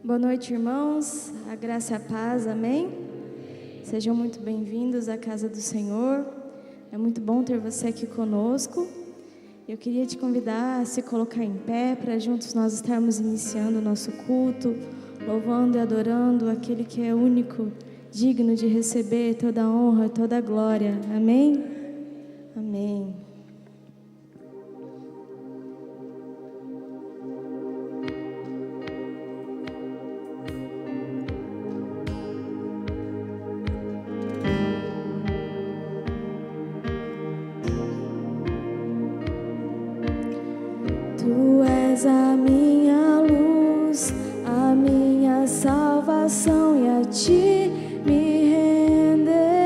Boa noite, irmãos. A graça e a paz, amém? Sejam muito bem-vindos à casa do Senhor. É muito bom ter você aqui conosco. Eu queria te convidar a se colocar em pé para juntos nós estarmos iniciando o nosso culto, louvando e adorando aquele que é único, digno de receber toda a honra, toda a glória. Amém? Amém. Tu és a minha luz, a minha salvação, e a ti me renderei.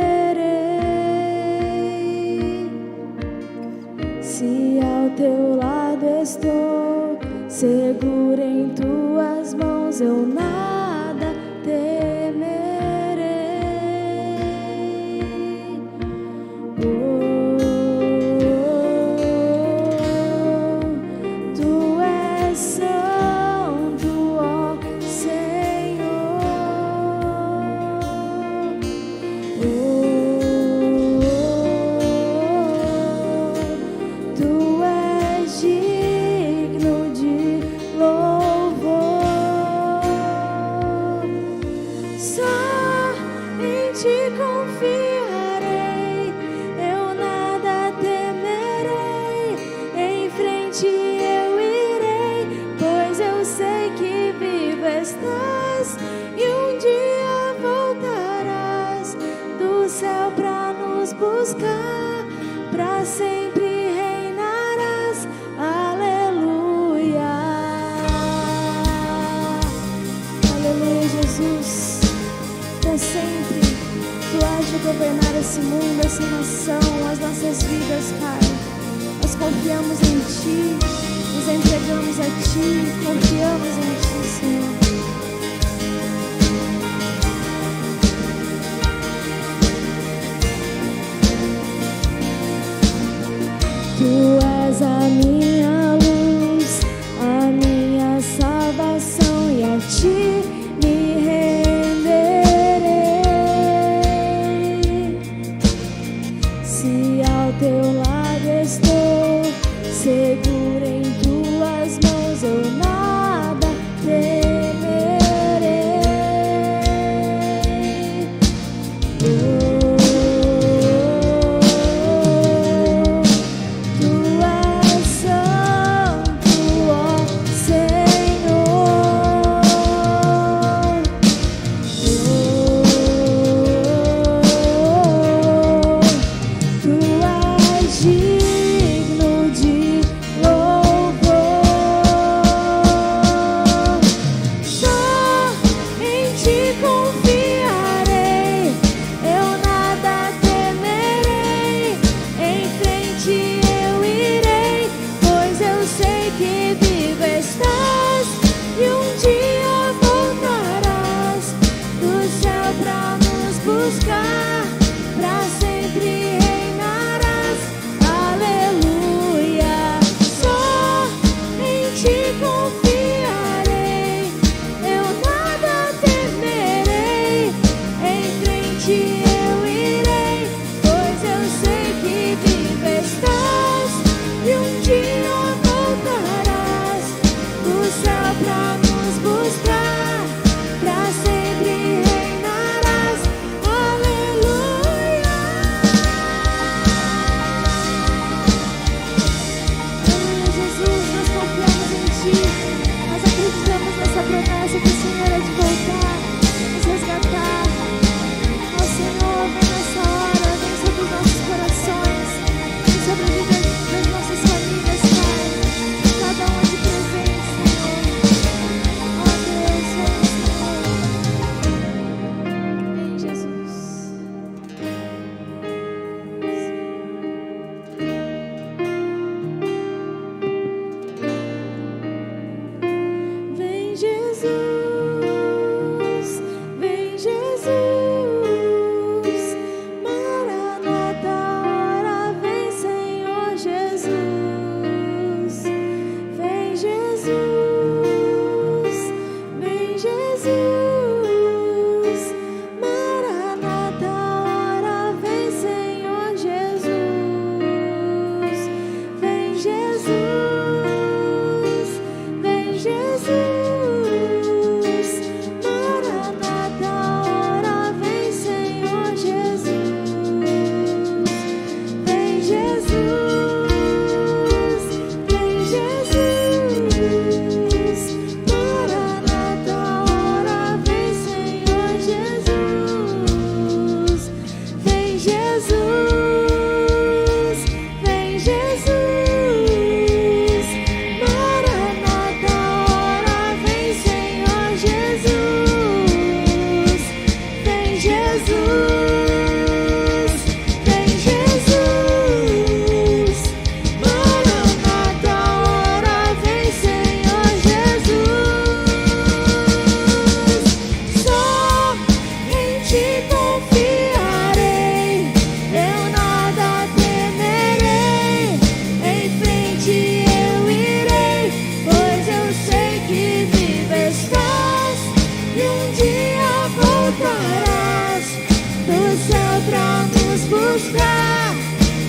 Se ao teu lado estou, seguro em tuas mãos, eu nada temerei. Tu és santo, ó Senhor. Tu és digno de louvor. Só em ti confiarei, eu nada temerei. Em frente eu irei, pois eu sei que vivo estás e um dia voltarás do céu pra nos buscar, pra sempre reinarás. Aleluia. Aleluia, Jesus. Pra sempre tu hás de governar esse mundo, essa nação, as nossas vidas, Pai. Nós confiamos em ti, nos entregamos a ti, confiamos em ti, Senhor. Tu és a minha luz, a minha salvação, e a ti me renderei. Se ao teu lado estou, seguro em tuas mãos, eu nada temerei. Tu és santo, ó Senhor. Tu és digno de louvor.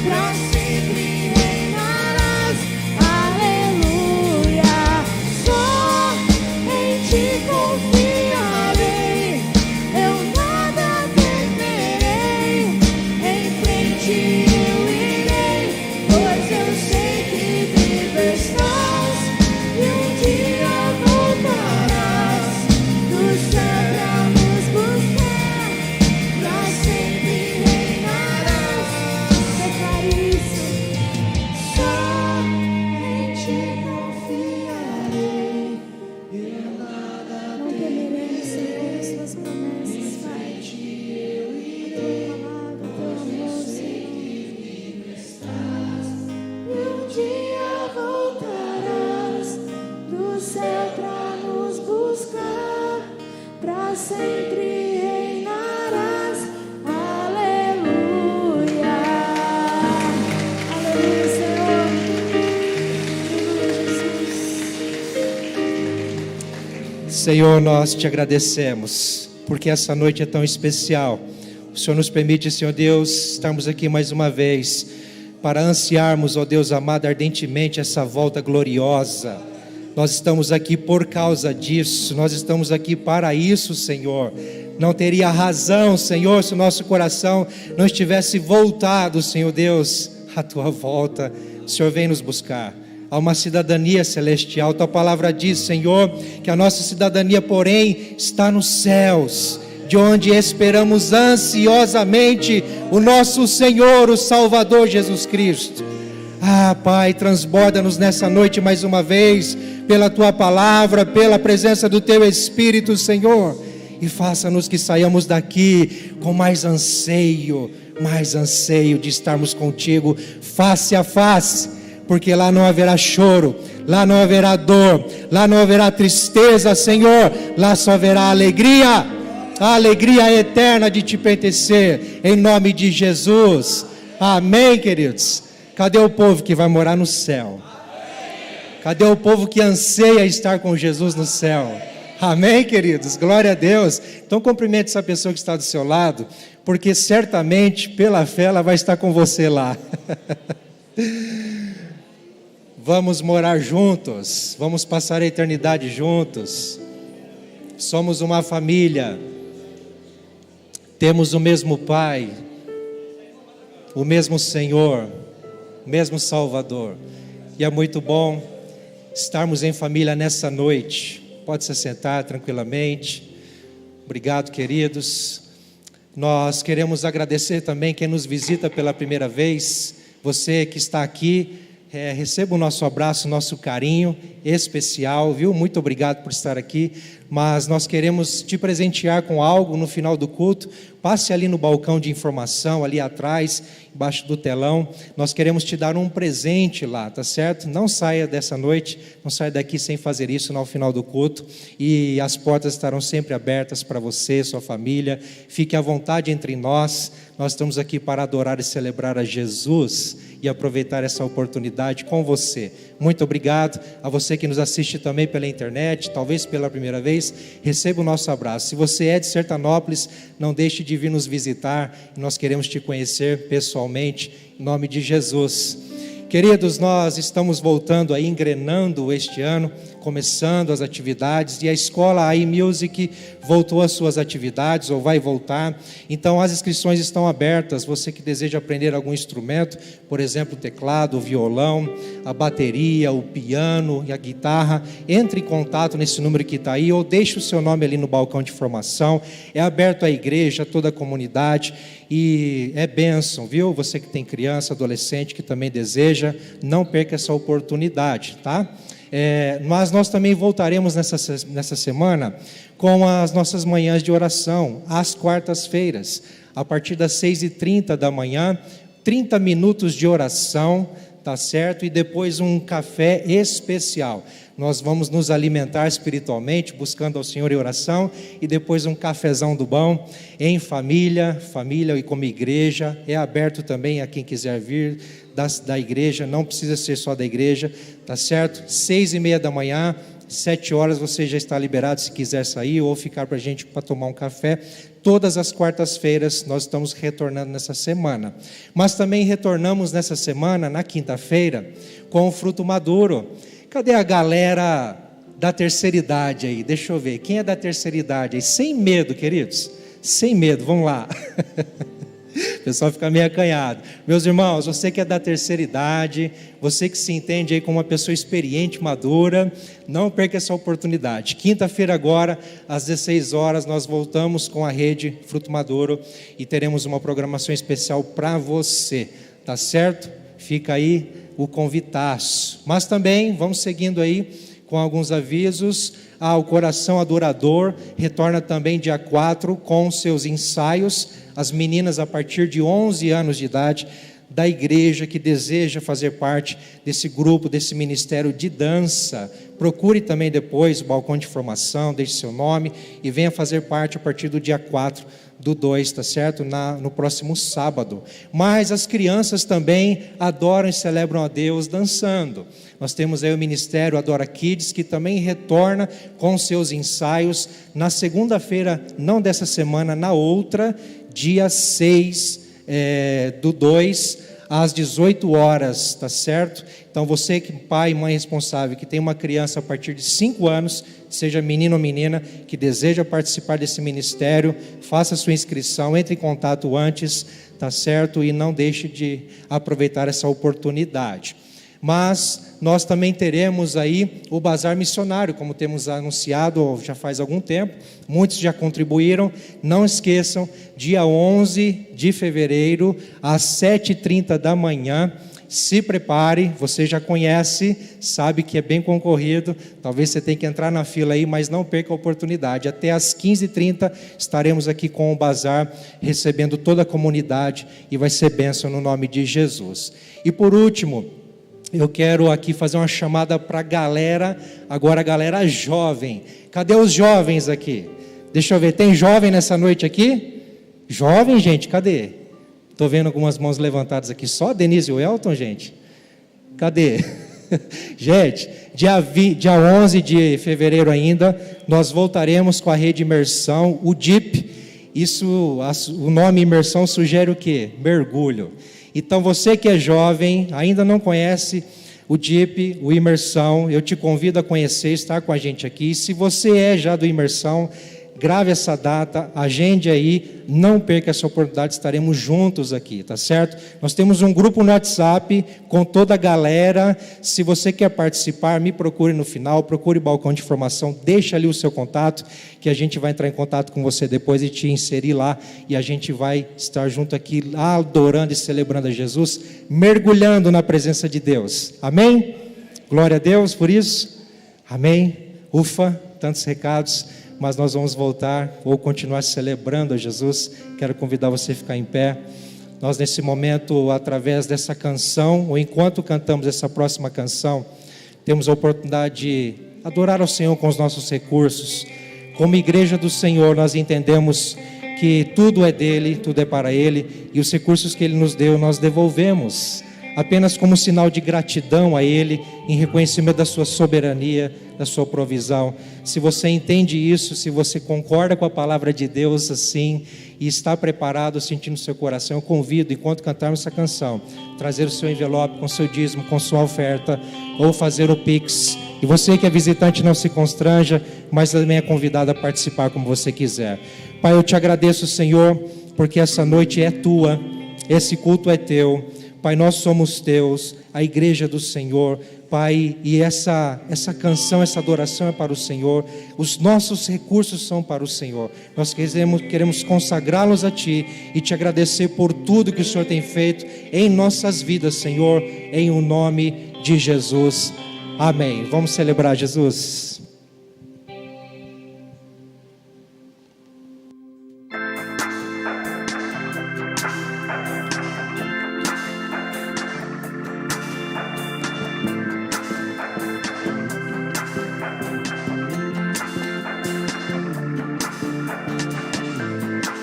pra sempre reinarás. Aleluia. Só em ti confiarei, eu nada temerei. Em frente eu irei, pois eu sei que vivo estás e um dia voltarás do céu pra nos buscar, pra sempre reinarás. Declare isso. Só em ti confiarei, eu nada não temerei, Senhor, as tuas promessas, Pai. A tua palavra, teu amor, Senhor. E um dia voltarás do céu pra nos buscar, pra sempre reinarás. Aleluia. Aleluia, Senhor. Aleluia, Jesus. Senhor, nós te agradecemos, porque essa noite é tão especial. O Senhor nos permite, Senhor Deus, estarmos aqui mais uma vez, para ansiarmos, ó Deus amado, ardentemente essa volta gloriosa. Nós estamos aqui por causa disso, nós estamos aqui para isso, Senhor. Não teria razão, Senhor, se o nosso coração não estivesse voltado, Senhor Deus, à tua volta. O Senhor vem nos buscar. Há uma cidadania celestial. Tua palavra diz, Senhor, que a nossa cidadania, porém, está nos céus, de onde esperamos ansiosamente o nosso Senhor, o Salvador Jesus Cristo. Ah, Pai, transborda-nos nessa noite mais uma vez, pela Tua palavra, pela presença do Teu Espírito, Senhor, e faça-nos que saiamos daqui com mais anseio de estarmos contigo face a face, porque lá não haverá choro, lá não haverá dor, lá não haverá tristeza, Senhor, lá só haverá alegria, a alegria eterna de te pertencer, em nome de Jesus. Amém, queridos. Cadê o povo que vai morar no céu? Cadê o povo que anseia estar com Jesus no céu? Amém, queridos? Glória a Deus. Então cumprimente essa pessoa que está do seu lado, porque certamente, pela fé, ela vai estar com você lá. Vamos morar juntos, vamos passar a eternidade juntos. Somos uma família, temos o mesmo Pai, o mesmo Senhor, o mesmo Salvador. E é muito bom estarmos em família nessa noite. Pode se sentar tranquilamente. Obrigado, queridos. Nós queremos agradecer também quem nos visita pela primeira vez. Você que está aqui, receba o nosso abraço, o nosso carinho especial, viu? Muito obrigado por estar aqui. Mas nós queremos te presentear com algo no final do culto. Passe ali no balcão de informação, ali atrás, embaixo do telão. Nós queremos te dar um presente lá, tá certo? Não saia dessa noite, não saia daqui sem fazer isso no final do culto. E as portas estarão sempre abertas para você, sua família. Fique à vontade entre nós. Nós estamos aqui para adorar e celebrar a Jesus e aproveitar essa oportunidade com você. Muito obrigado a você que nos assiste também pela internet, talvez pela primeira vez. Receba o nosso abraço. Se você é de Sertanópolis, não deixe de vir nos visitar. Nós queremos te conhecer pessoalmente, em nome de Jesus. Queridos, nós estamos voltando aí, engrenando este ano, começando as atividades, e a escola iMusic voltou às suas atividades, ou vai voltar. Então as inscrições estão abertas. Você que deseja aprender algum instrumento, por exemplo, o teclado, o violão, a bateria, o piano e a guitarra, entre em contato nesse número que está aí, ou deixe o seu nome ali no balcão de formação. É aberto à igreja, a toda a comunidade, e é bênção, viu? Você que tem criança, adolescente, que também deseja, não perca essa oportunidade, tá? Mas nós também voltaremos nessa semana com as nossas manhãs de oração, às quartas-feiras, a partir das 6h30 da manhã, 30 minutos de oração, tá certo? E depois um café especial. Nós vamos nos alimentar espiritualmente, buscando ao Senhor em oração, e depois um cafezão do bom, em família e como igreja. É aberto também a quem quiser vir da igreja, não precisa ser só da igreja, tá certo? 6h30 da manhã, 7 horas você já está liberado se quiser sair ou ficar para a gente para tomar um café. Todas as quartas-feiras nós estamos retornando nessa semana. Mas também retornamos nessa semana, na quinta-feira, com o fruto maduro. Cadê a galera da terceira idade aí? Deixa eu ver, quem é da terceira idade aí? Sem medo, queridos, sem medo, vamos lá. O pessoal fica meio acanhado. Meus irmãos, você que é da terceira idade, você que se entende aí como uma pessoa experiente, madura, não perca essa oportunidade. Quinta-feira agora, às 16 horas, nós voltamos com a rede Fruto Maduro e teremos uma programação especial para você, tá certo? Fica aí o convitaço. Mas também, vamos seguindo aí com alguns avisos. O Coração Adorador retorna também dia 4 com seus ensaios. As meninas a partir de 11 anos de idade da igreja que deseja fazer parte desse grupo, desse ministério de dança. Procure também depois o balcão de formação, deixe seu nome e venha fazer parte a partir do dia 4/2, tá certo? No próximo sábado. Mas as crianças também adoram e celebram a Deus dançando. Nós temos aí o Ministério Adora Kids, que também retorna com seus ensaios na segunda-feira, não dessa semana, na outra, dia 6/2, às 18 horas, tá certo? Então você que pai e mãe responsável, que tem uma criança a partir de 5 anos, seja menino ou menina, que deseja participar desse ministério, faça sua inscrição, entre em contato antes, tá certo? E não deixe de aproveitar essa oportunidade. Mas nós também teremos aí o Bazar Missionário, como temos anunciado já faz algum tempo, muitos já contribuíram. Não esqueçam, dia 11 de fevereiro, às 7h30 da manhã, se prepare, você já conhece, sabe que é bem concorrido, talvez você tenha que entrar na fila aí, mas não perca a oportunidade. Até às 15h30 estaremos aqui com o Bazar, recebendo toda a comunidade, e vai ser bênção no nome de Jesus. E por último, eu quero aqui fazer uma chamada para a galera, agora a galera jovem. Cadê os jovens aqui? Deixa eu ver, tem jovem nessa noite aqui? Jovem, gente, cadê? Estou vendo algumas mãos levantadas aqui, só Denise e o Elton, gente? Cadê? Gente, dia 11 de fevereiro ainda, nós voltaremos com a rede Imersão, o DIP. O nome Imersão sugere o quê? Mergulho. Então você que é jovem, ainda não conhece o DIP, o Imersão, eu te convido a conhecer, estar com a gente aqui. Se você é já do Imersão, grave essa data, agende aí, não perca essa oportunidade, estaremos juntos aqui, tá certo? Nós temos um grupo no WhatsApp com toda a galera. Se você quer participar, me procure no final, procure o balcão de formação, deixa ali o seu contato, que a gente vai entrar em contato com você depois e te inserir lá, e a gente vai estar junto aqui, adorando e celebrando a Jesus, mergulhando na presença de Deus. Amém? Glória a Deus por isso. Amém? Ufa, tantos recados. Mas nós vamos voltar ou continuar celebrando a Jesus. Quero convidar você a ficar em pé. Nós nesse momento, através dessa canção, ou enquanto cantamos essa próxima canção, temos a oportunidade de adorar ao Senhor com os nossos recursos. Como igreja do Senhor, nós entendemos que tudo é dele, tudo é para ele, e os recursos que ele nos deu, nós devolvemos, apenas como sinal de gratidão a ele, em reconhecimento da sua soberania, da sua provisão. Se você entende isso, se você concorda com a palavra de Deus assim, e está preparado, sentindo seu coração, eu convido, enquanto cantarmos essa canção, trazer o seu envelope com seu dízimo, com sua oferta, ou fazer o Pix. E você que é visitante, não se constranja, mas também é convidado a participar como você quiser. Pai, eu te agradeço, Senhor, porque essa noite é tua, esse culto é teu. Pai, nós somos teus, a igreja do Senhor, Pai, e essa canção, essa adoração é para o Senhor, os nossos recursos são para o Senhor. Nós queremos consagrá-los a Ti e Te agradecer por tudo que o Senhor tem feito em nossas vidas, Senhor, em o nome de Jesus. Amém. Vamos celebrar Jesus.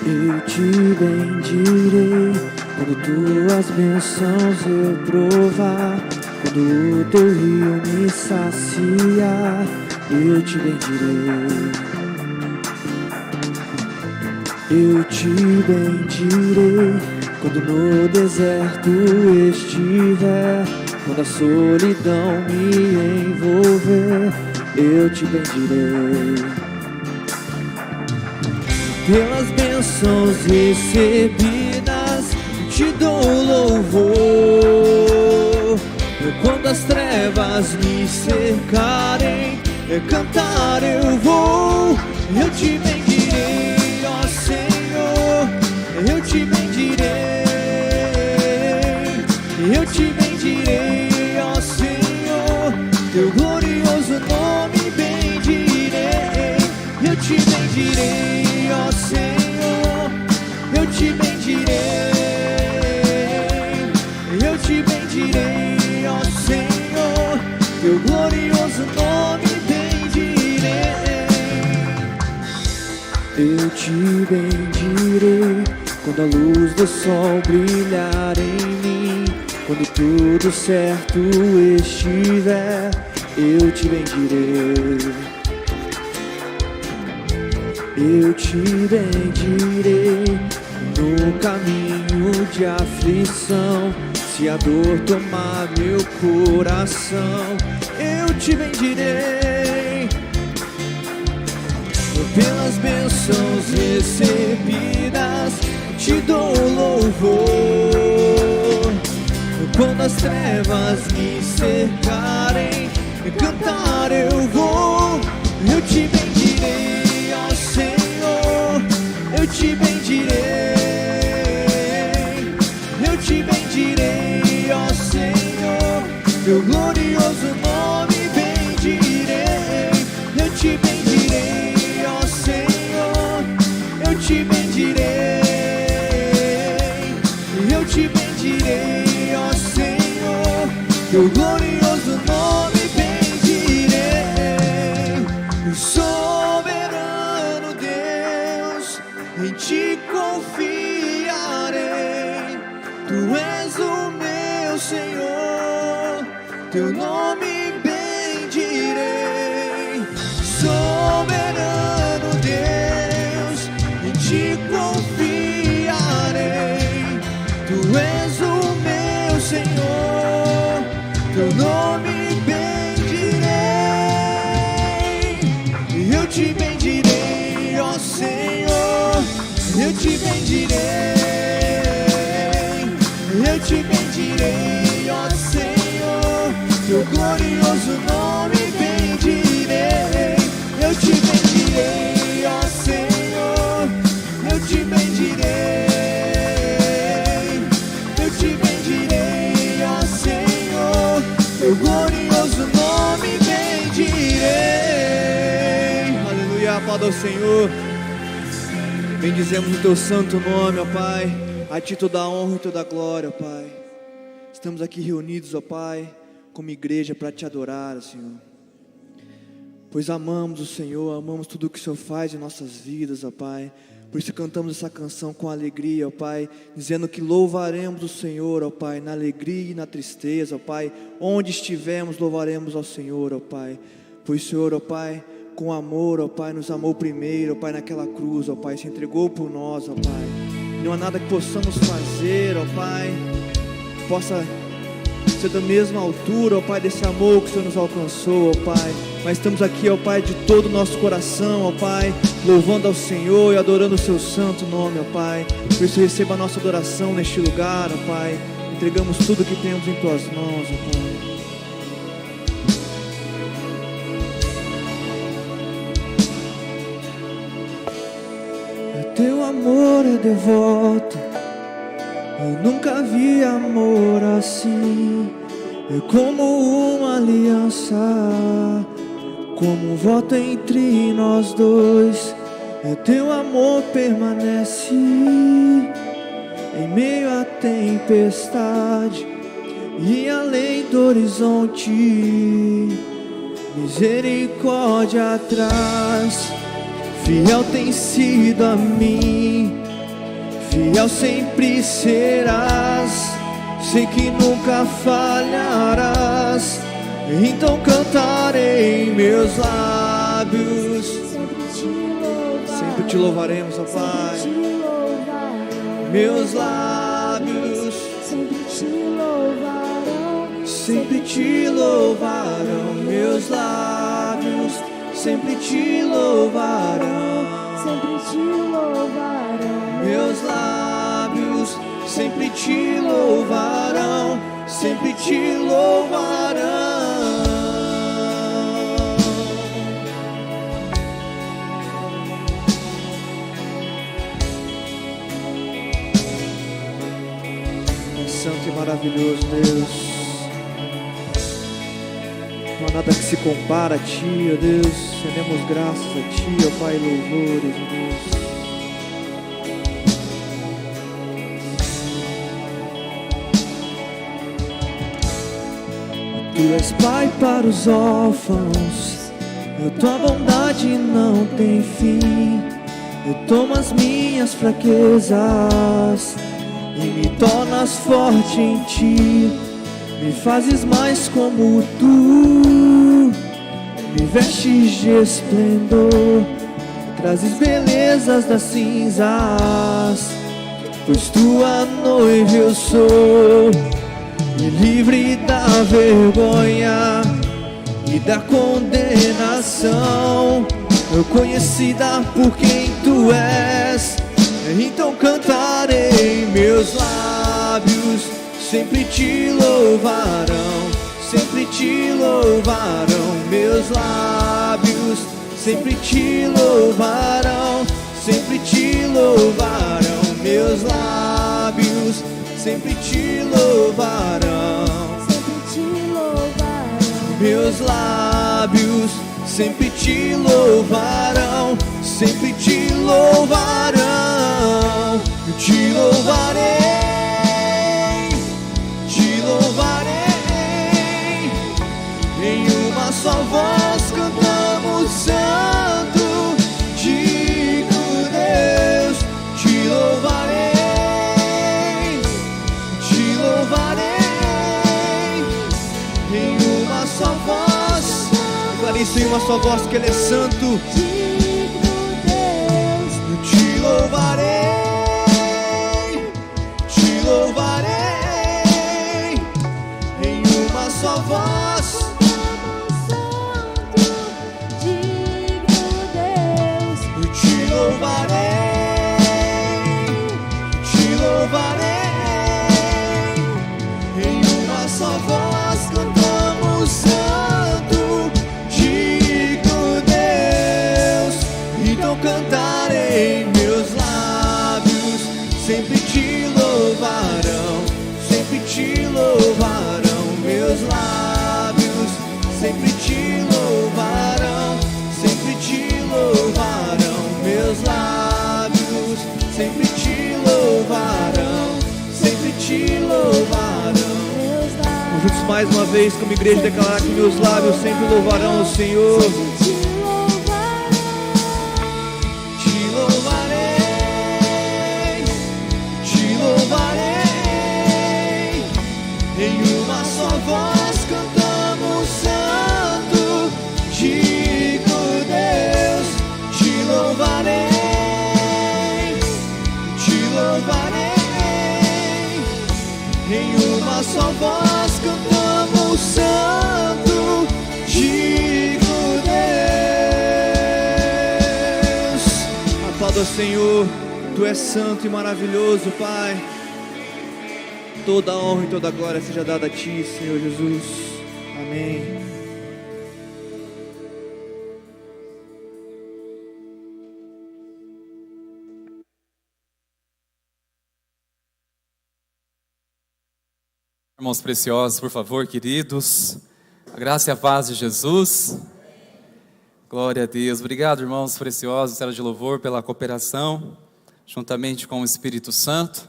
Eu te bendirei quando tuas bênçãos eu provar, quando o teu rio me saciar. eu te bendirei. Eu te bendirei quando no deserto estiver, quando a solidão me envolver, eu te bendirei. Pelas bênçãos recebidas, te dou louvor. Quando as trevas me cercarem, cantar eu vou. Eu te bendirei, ó Senhor, eu te bendirei. Eu te bendirei, ó Senhor, teu glorioso nome bendirei. Eu te bendirei, ó Senhor, eu te bendirei. Eu te bendirei, ó Senhor, teu glorioso nome bendirei. Eu te bendirei quando a luz do sol brilhar em mim, quando tudo certo estiver, eu te bendirei. Eu te bendirei no caminho de aflição, se a dor tomar meu coração, eu te bendirei. Pelas bênçãos recebidas, te dou louvor. Quando as trevas me cercarem, cantar eu vou. Eu te bendirei, ó Senhor, eu te bendirei. Eu te bendirei, ó Senhor, teu glorioso nome bendirei. Eu te bendirei, ó Senhor, eu te bendirei. Eu te bendirei, ó Senhor, teu glorioso nome bendirei. Soberano Deus, em ti confiarei. Tu és o meu Senhor, teu nome bendirei. Soberano Deus, em ti confiarei. Tu és o meu Senhor, teu nome bendirei. Eu te bendirei, ó Senhor, eu te bendirei. Eu te bendirei, ó Senhor, teu glorioso nome bendirei. Eu te bendirei, ó Senhor, eu te bendirei. Eu te bendirei, ó Senhor, teu glorioso nome bendirei. Aleluia, aplauda ao Senhor. Bendizemos o teu santo nome, ó Pai. A ti toda a honra e toda a glória, ó Pai. Estamos aqui reunidos, ó Pai, como igreja para te adorar, Senhor. Pois amamos o Senhor, amamos tudo o que o Senhor faz em nossas vidas, ó Pai. Por isso cantamos essa canção com alegria, ó Pai, dizendo que louvaremos o Senhor, ó Pai, na alegria e na tristeza, ó Pai. Onde estivermos, louvaremos ao Senhor, ó Pai. Pois o Senhor, ó Pai, com amor, ó Pai, nos amou primeiro, ó Pai, naquela cruz, ó Pai, se entregou por nós, ó Pai. Não há nada que possamos fazer, ó Pai, possa ser da mesma altura, ó Pai, desse amor que o Senhor nos alcançou, ó Pai. Mas estamos aqui, ó Pai, de todo o nosso coração, ó Pai, louvando ao Senhor e adorando o seu santo nome, ó Pai. Por isso receba a nossa adoração neste lugar, ó Pai. Entregamos tudo que temos em tuas mãos, ó Pai. Teu amor é devoto, eu nunca vi amor assim. É como uma aliança, como um voto entre nós dois. Teu amor permanece em meio à tempestade e além do horizonte. Misericórdia atrás, fiel tem sido a mim, fiel sempre serás. Sei que nunca falharás, Então cantarei meus lábios. Sempre te louvaremos, ó Pai. Meus lábios sempre te louvarão. sempre te louvarão. Meus lábios sempre te louvarão. Sempre te louvarão. Meus lábios sempre te louvarão. Sempre te louvarão. Santo e maravilhoso Deus, não há nada que se compara a Ti, ó Deus. Rendemos graças a Ti, ó Pai, louvores, ó Deus. Tu és Pai para os órfãos, a Tua bondade não tem fim. Eu tomo as minhas fraquezas e me tornas forte em Ti. Me fazes mais como Tu, me vestes de esplendor, trazes belezas das cinzas, pois Tua noiva eu sou. Me livre da vergonha e da condenação, eu conhecida por quem Tu és. Então cantarei, meus lábios sempre te louvarão. Sempre te louvarão. Meus lábios sempre te louvarão. Sempre te louvarão. Meus lábios sempre te louvarão. Sempre te louvarão. Meus lábios sempre te louvarão. Sempre te louvarão. Te louvarei, te louvarei. Em uma só voz cantamos santo, digno Deus. Te louvarei, te louvarei. Em uma só voz, declare isso em uma só voz, que Ele é santo. Te louvarei, te louvarei. Em uma só voz, Santo, digno Deus. te louvarei, te louvarei. Em uma só voz cantamos santo, digno Deus. Então cantarei, meus lábios sempre te louvarão. Sempre te louvarão. Meus lábios sempre te louvarão. Sempre te louvarão. Meus lábios sempre te louvarão. Sempre te louvarão. Vamos juntos mais uma vez como igreja declarar que meus lábios sempre louvarão o Senhor. Te louvarei, te louvarei. Em uma só voz cantamos santo, digno Deus. Te louvarei, te louvarei. Em uma só voz cantamos santo, digno Deus. Aplauda o Senhor, Tu és santo e maravilhoso, Pai. Toda a honra e toda a glória seja dada a Ti, Senhor Jesus. Amém. Irmãos preciosos, por favor, queridos, a graça e a paz de Jesus. Glória a Deus. Obrigado, irmãos preciosos, cela de louvor, pela cooperação, juntamente com o Espírito Santo.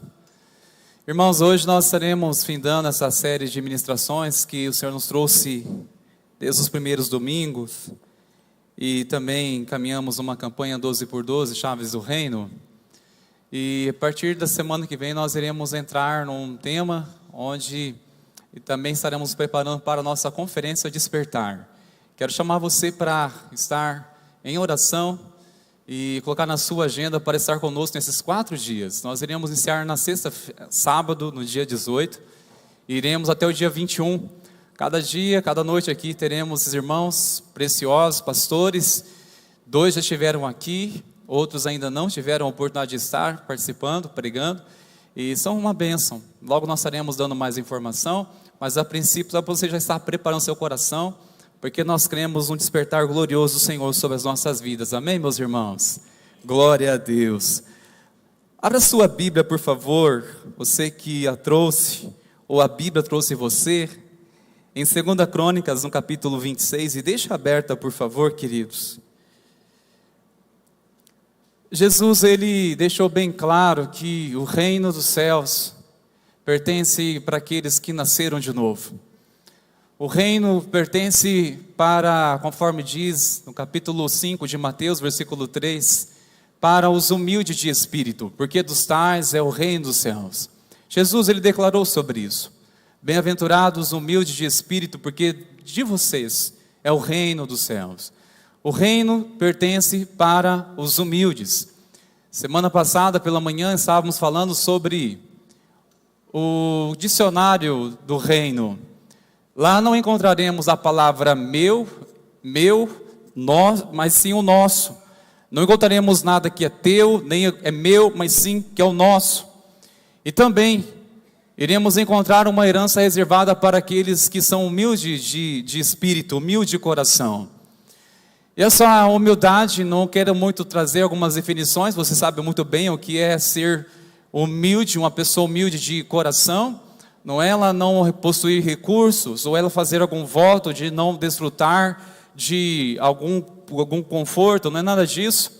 Irmãos, hoje nós estaremos findando essa série de ministrações que o Senhor nos trouxe desde os primeiros domingos, e também caminhamos uma campanha 12 por 12, Chaves do Reino. E a partir da semana que vem nós iremos entrar num tema onde e também estaremos preparando para a nossa conferência Despertar. Quero chamar você para estar em oração e colocar na sua agenda para estar conosco nesses 4 dias. Nós iremos iniciar na sábado, no dia 18, e iremos até o dia 21. Cada dia, cada noite aqui teremos esses irmãos preciosos, pastores. 2 já estiveram aqui, outros ainda não tiveram a oportunidade de estar participando, pregando, e são uma bênção. Logo nós estaremos dando mais informação, mas a princípio você já está preparando seu coração, porque nós cremos um despertar glorioso do Senhor sobre as nossas vidas. Amém, meus irmãos? Glória a Deus. Abra sua Bíblia, por favor, você que a trouxe, ou a Bíblia trouxe você, em 2 Crônicas, no capítulo 26, e deixa aberta, por favor, queridos. Jesus, ele deixou bem claro que o reino dos céus pertence para aqueles que nasceram de novo. O reino pertence para, conforme diz no capítulo 5 de Mateus, versículo 3, para os humildes de espírito, porque dos tais é o reino dos céus. Jesus, ele declarou sobre isso. Bem-aventurados os humildes de espírito, porque de vocês é o reino dos céus. O reino pertence para os humildes. Semana passada, pela manhã, estávamos falando sobre o dicionário do reino. Lá não encontraremos a palavra meu, nós, mas sim o nosso. Não encontraremos nada que é teu, nem é meu, mas sim que é o nosso. E também iremos encontrar uma herança reservada para aqueles que são humildes de espírito, humilde de coração. E essa humildade, não quero muito trazer algumas definições, você sabe muito bem o que é ser humilde, uma pessoa humilde de coração. Não é ela não possuir recursos, ou ela fazer algum voto de não desfrutar de algum conforto, não é nada disso.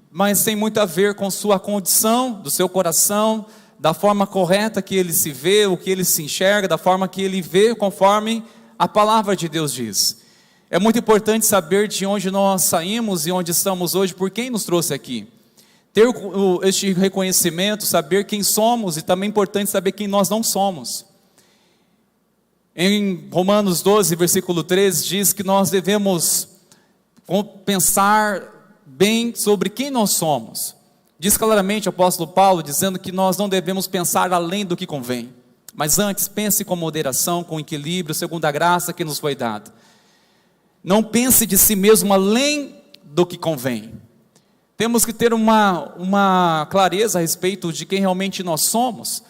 Mas tem muito a ver com sua condição, do seu coração, da forma correta que ele se vê, o que ele se enxerga, da forma que ele vê conforme a palavra de Deus diz. É muito importante saber de onde nós saímos e onde estamos hoje, por quem nos trouxe aqui. Ter este reconhecimento, saber quem somos, e também é importante saber quem nós não somos. Em Romanos 12, versículo 13, diz que nós devemos pensar bem sobre quem nós somos. Diz claramente o apóstolo Paulo, dizendo que nós não devemos pensar além do que convém, mas antes pense com moderação, com equilíbrio, segundo a graça que nos foi dada. Não pense de si mesmo além do que convém. Temos que ter uma clareza a respeito de quem realmente nós somos,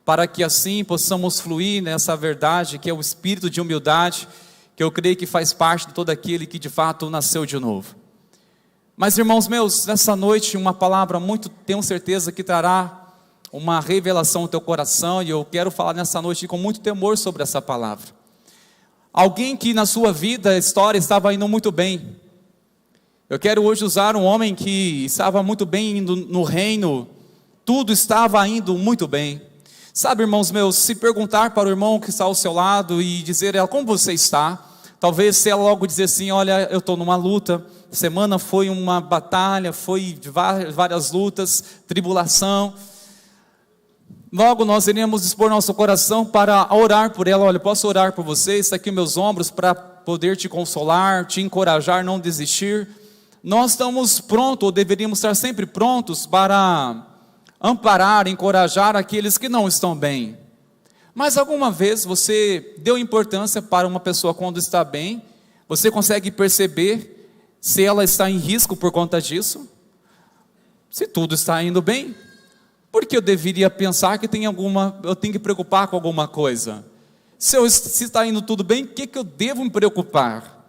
para que assim possamos fluir nessa verdade, que é o espírito de humildade, que eu creio que faz parte de todo aquele que de fato nasceu de novo. Mas, irmãos meus, nessa noite uma palavra tenho certeza que trará uma revelação no teu coração, e eu quero falar nessa noite com muito temor sobre essa palavra. Alguém que na sua vida, a história estava indo muito bem. Eu quero hoje usar um homem que estava muito bem indo no reino, tudo estava indo muito bem. Sabe, irmãos meus, se perguntar para o irmão que está ao seu lado e dizer ela, como você está? Talvez se ela logo dizer assim, olha, eu estou numa luta, semana foi uma batalha, foi várias lutas, tribulação. Logo nós iremos dispor nosso coração para orar por ela. Olha, posso orar por você, está aqui meus ombros para poder te consolar, te encorajar, não desistir. Nós estamos prontos, ou deveríamos estar sempre prontos para amparar, encorajar aqueles que não estão bem. Mas alguma vez você deu importância para uma pessoa quando está bem? Você consegue perceber se ela está em risco por conta disso? Se tudo está indo bem, por que eu deveria pensar que eu tenho que preocupar com alguma coisa? Se está indo tudo bem, o que eu devo me preocupar?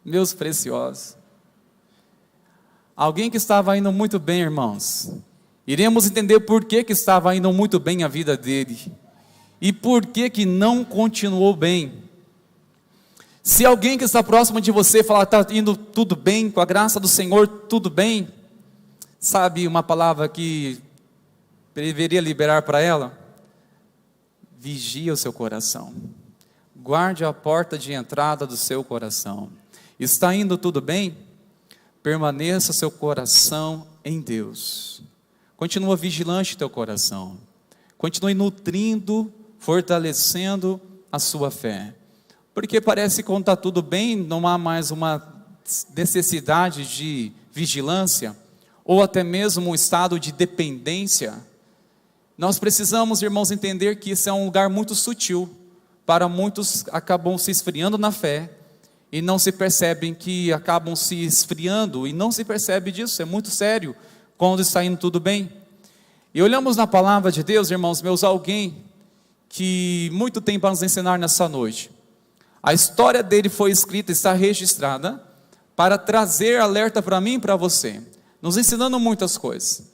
Meus preciosos. Alguém que estava indo muito bem, irmãos. Iremos entender por que estava indo muito bem a vida dele. E por que não continuou bem. Se alguém que está próximo de você falar, está indo tudo bem, com a graça do Senhor, tudo bem. Sabe uma palavra que deveria liberar para ela? Vigie o seu coração. Guarde a porta de entrada do seu coração. Está indo tudo bem? Permaneça seu coração em Deus. Continua vigilante teu coração. continue nutrindo, fortalecendo a sua fé. Porque parece que quando está tudo bem, não há mais uma necessidade de vigilância, ou até mesmo um estado de dependência. Nós precisamos, irmãos, entender que isso é um lugar muito sutil. Para muitos acabam se esfriando na fé, e não se percebem que acabam se esfriando, e não se percebe disso, é muito sério, quando está indo tudo bem. E olhamos na palavra de Deus, irmãos meus, alguém que muito tem para nos ensinar nessa noite. A história dele foi escrita, está registrada, para trazer alerta para mim e para você, nos ensinando muitas coisas.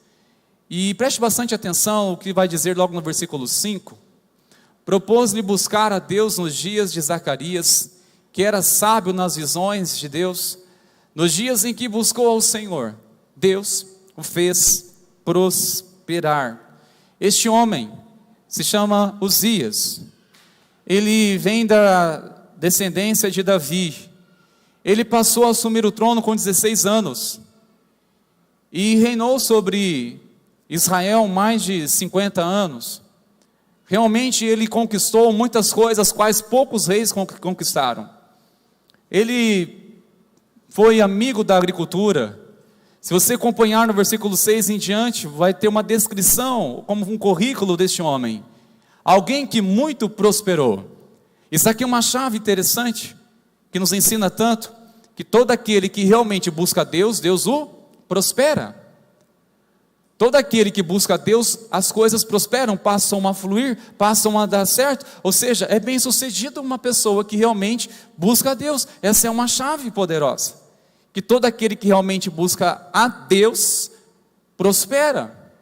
E preste bastante atenção o que vai dizer logo no versículo 5. Propôs-lhe buscar a Deus nos dias de Zacarias, que era sábio nas visões de Deus. Nos dias em que buscou ao Senhor, Deus o fez prosperar. Este homem se chama Uzias. Ele vem da descendência de Davi. Ele passou a assumir o trono com 16 anos. E reinou sobre Israel mais de 50 anos. Realmente ele conquistou muitas coisas, quais poucos reis conquistaram. Ele foi amigo da agricultura. Se você acompanhar no versículo 6 em diante, vai ter uma descrição, como um currículo deste homem. Alguém que muito prosperou. Isso aqui é uma chave interessante, que nos ensina tanto, que todo aquele que realmente busca Deus, Deus o prospera. Todo aquele que busca Deus, as coisas prosperam, passam a fluir, passam a dar certo. Ou seja, é bem sucedido uma pessoa que realmente busca a Deus. Essa é uma chave poderosa. Que todo aquele que realmente busca a Deus, prospera.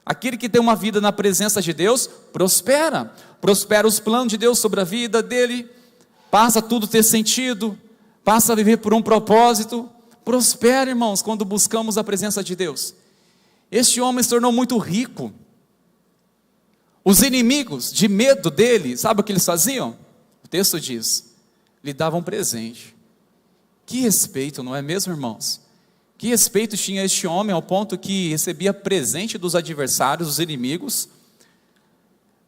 Aquele que tem uma vida na presença de Deus, prospera. Prospera os planos de Deus sobre a vida dele, passa a tudo ter sentido, passa a viver por um propósito. Prospera, irmãos, quando buscamos a presença de Deus. Este homem se tornou muito rico. Os inimigos, de medo dele, sabe o que eles faziam? O texto diz, lhe davam presente. Que respeito, não é mesmo, irmãos? Que respeito tinha este homem ao ponto que recebia presente dos adversários, dos inimigos,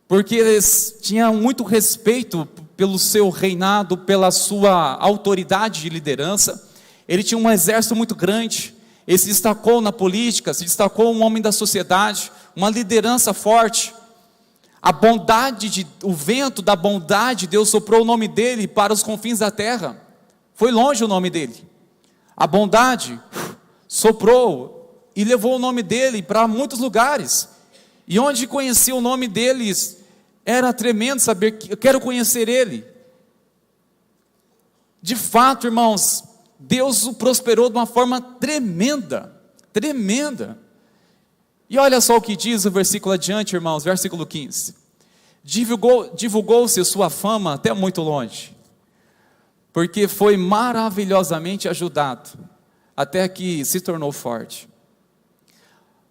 porque eles tinham muito respeito pelo seu reinado, pela sua autoridade de liderança. Ele tinha um exército muito grande. Ele se destacou na política, se destacou um homem da sociedade, uma liderança forte. A bondade, o vento da bondade, Deus soprou o nome dele para os confins da terra. Foi longe o nome dele. A bondade soprou e levou o nome dele para muitos lugares. E onde conhecia o nome deles, era tremendo saber que eu quero conhecer ele. De fato, irmãos, Deus o prosperou de uma forma tremenda, tremenda. E olha só o que diz o versículo adiante, irmãos, versículo 15. Divulgou-se sua fama até muito longe, porque foi maravilhosamente ajudado, até que se tornou forte.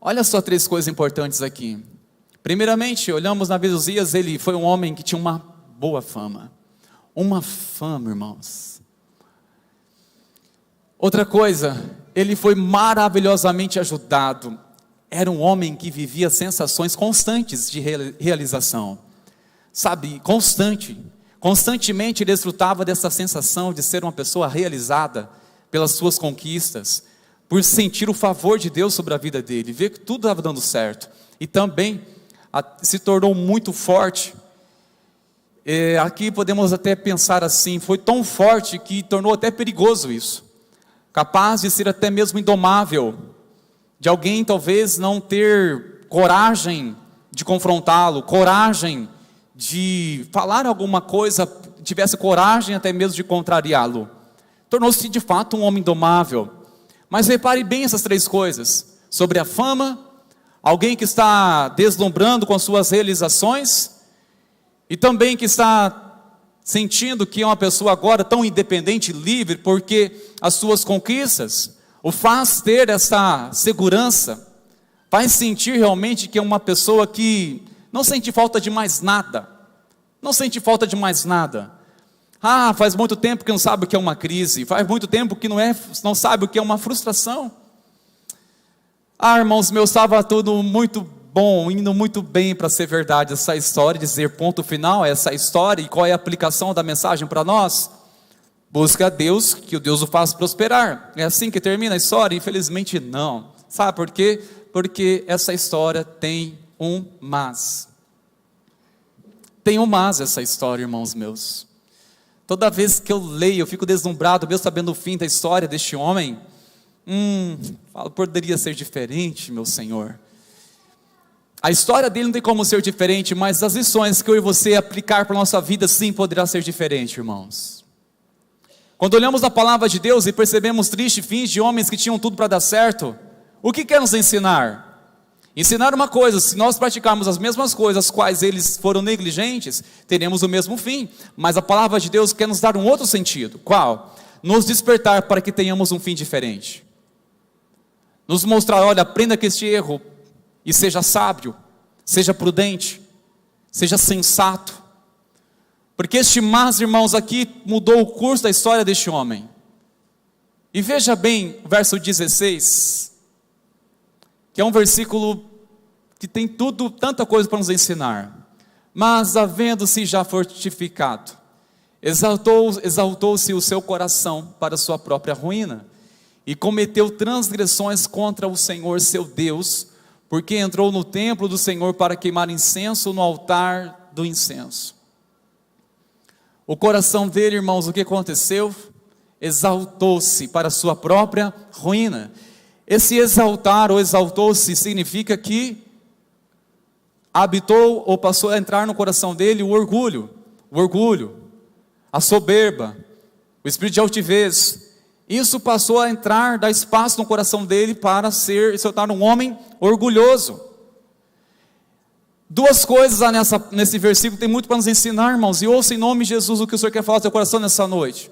Olha só 3 coisas importantes aqui. Primeiramente, olhamos na vida de Uzias, ele foi um homem que tinha uma boa fama. Uma fama, irmãos. Outra coisa, ele foi maravilhosamente ajudado. Era um homem que vivia sensações constantes de realização. Sabe, constantemente ele desfrutava dessa sensação de ser uma pessoa realizada pelas suas conquistas, por sentir o favor de Deus sobre a vida dele, ver que tudo estava dando certo. E também se tornou muito forte. Aqui podemos até pensar assim, foi tão forte que tornou até perigoso isso. Capaz de ser até mesmo indomável, de alguém talvez não ter coragem de confrontá-lo, coragem de falar alguma coisa, tivesse coragem até mesmo de contrariá-lo. Tornou-se de fato um homem indomável. Mas repare bem essas 3 coisas, sobre a fama, alguém que está deslumbrando com as suas realizações, e também que está sentindo que é uma pessoa agora tão independente e livre, porque as suas conquistas o faz ter essa segurança, faz sentir realmente que é uma pessoa que não sente falta de mais nada, não sente falta de mais nada. Faz muito tempo que não sabe o que é uma crise, faz muito tempo que não sabe o que é uma frustração. Irmãos meus, estava tudo muito bom, indo muito bem para ser verdade essa história, dizer ponto final a essa história e qual é a aplicação da mensagem para nós? Busca a Deus, que o Deus o faça prosperar. É assim que termina a história? Infelizmente não. Sabe por quê? Porque essa história tem um mas. Tem um mas essa história, irmãos meus. Toda vez que eu leio, eu fico deslumbrado, mesmo sabendo o fim da história deste homem. Falo, poderia ser diferente, meu Senhor. A história dele não tem como ser diferente, mas as lições que eu e você aplicar para a nossa vida, sim, poderá ser diferente, irmãos. Quando olhamos a palavra de Deus e percebemos tristes fins de homens que tinham tudo para dar certo, o que quer nos ensinar? Ensinar uma coisa: se nós praticarmos as mesmas coisas as quais eles foram negligentes, teremos o mesmo fim. Mas a palavra de Deus quer nos dar um outro sentido. Qual? Nos despertar para que tenhamos um fim diferente. Nos mostrar, olha, aprenda com este erro e seja sábio, seja prudente, seja sensato. Porque este mas, irmãos, aqui mudou o curso da história deste homem. E veja bem o verso 16, que é um versículo que tem tanta coisa para nos ensinar. Mas havendo-se já fortificado, exaltou-se o seu coração para a sua própria ruína, e cometeu transgressões contra o Senhor seu Deus, porque entrou no templo do Senhor para queimar incenso no altar do incenso. O coração dele, irmãos, o que aconteceu? Exaltou-se para a sua própria ruína. Esse exaltar ou exaltou-se significa que habitou ou passou a entrar no coração dele o orgulho, a soberba, o espírito de altivez. Isso passou a entrar, dar espaço no coração dele para se tornar um homem orgulhoso. Duas coisas nesse versículo tem muito para nos ensinar, irmãos, e ouça em nome de Jesus o que o Senhor quer falar ao seu coração nessa noite.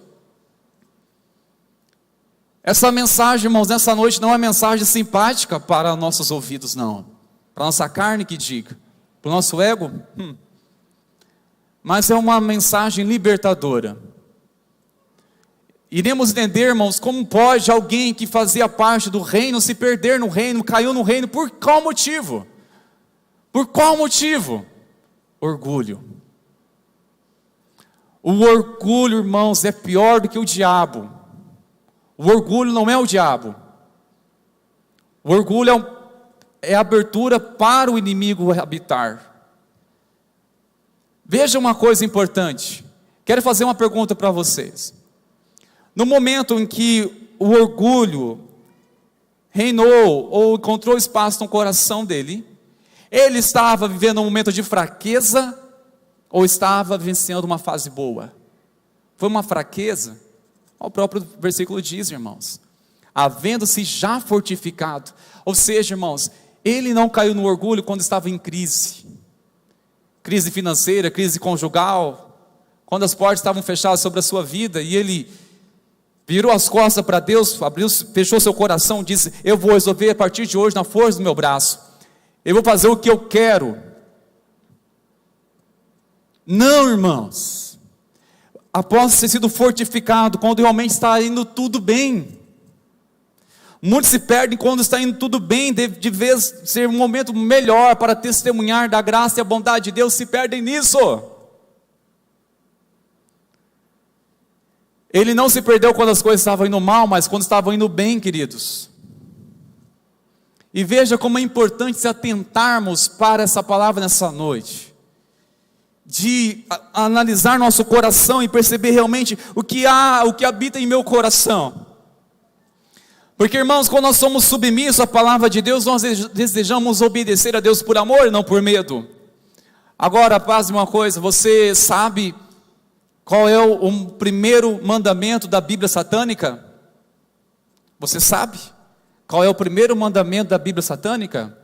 Essa mensagem, irmãos, nessa noite não é mensagem simpática para nossos ouvidos, não. Para nossa carne que diga, para o nosso ego, mas é uma mensagem libertadora. Iremos entender, irmãos, como pode alguém que fazia parte do reino se perder no reino, caiu no reino, por qual motivo? Por qual motivo? Orgulho. O orgulho, irmãos, é pior do que o diabo. O orgulho não é o diabo. O orgulho é a abertura para o inimigo habitar. Veja uma coisa importante. Quero fazer uma pergunta para vocês. No momento em que o orgulho reinou ou encontrou espaço no coração dele, ele estava vivendo um momento de fraqueza ou estava vivenciando uma fase boa? Foi uma fraqueza? O próprio versículo diz, irmãos, havendo-se já fortificado. Ou seja, irmãos, ele não caiu no orgulho quando estava em crise financeira, crise conjugal, quando as portas estavam fechadas sobre a sua vida, e ele virou as costas para Deus, fechou seu coração, disse: eu vou resolver a partir de hoje na força do meu braço, eu vou fazer o que eu quero. Não, irmãos, após ter sido fortificado, quando realmente está indo tudo bem. Muitos se perdem quando está indo tudo bem, de vez ser um momento melhor para testemunhar da graça e a bondade de Deus, se perdem nisso. Ele não se perdeu quando as coisas estavam indo mal, mas quando estavam indo bem, queridos. E veja como é importante se atentarmos para essa palavra nessa noite, de analisar nosso coração e perceber realmente o que habita em meu coração. Porque, irmãos, quando nós somos submissos à palavra de Deus, nós desejamos obedecer a Deus por amor e não por medo. Agora, pasme uma coisa, você sabe qual é o primeiro mandamento da Bíblia satânica? Você sabe qual é o primeiro mandamento da Bíblia satânica?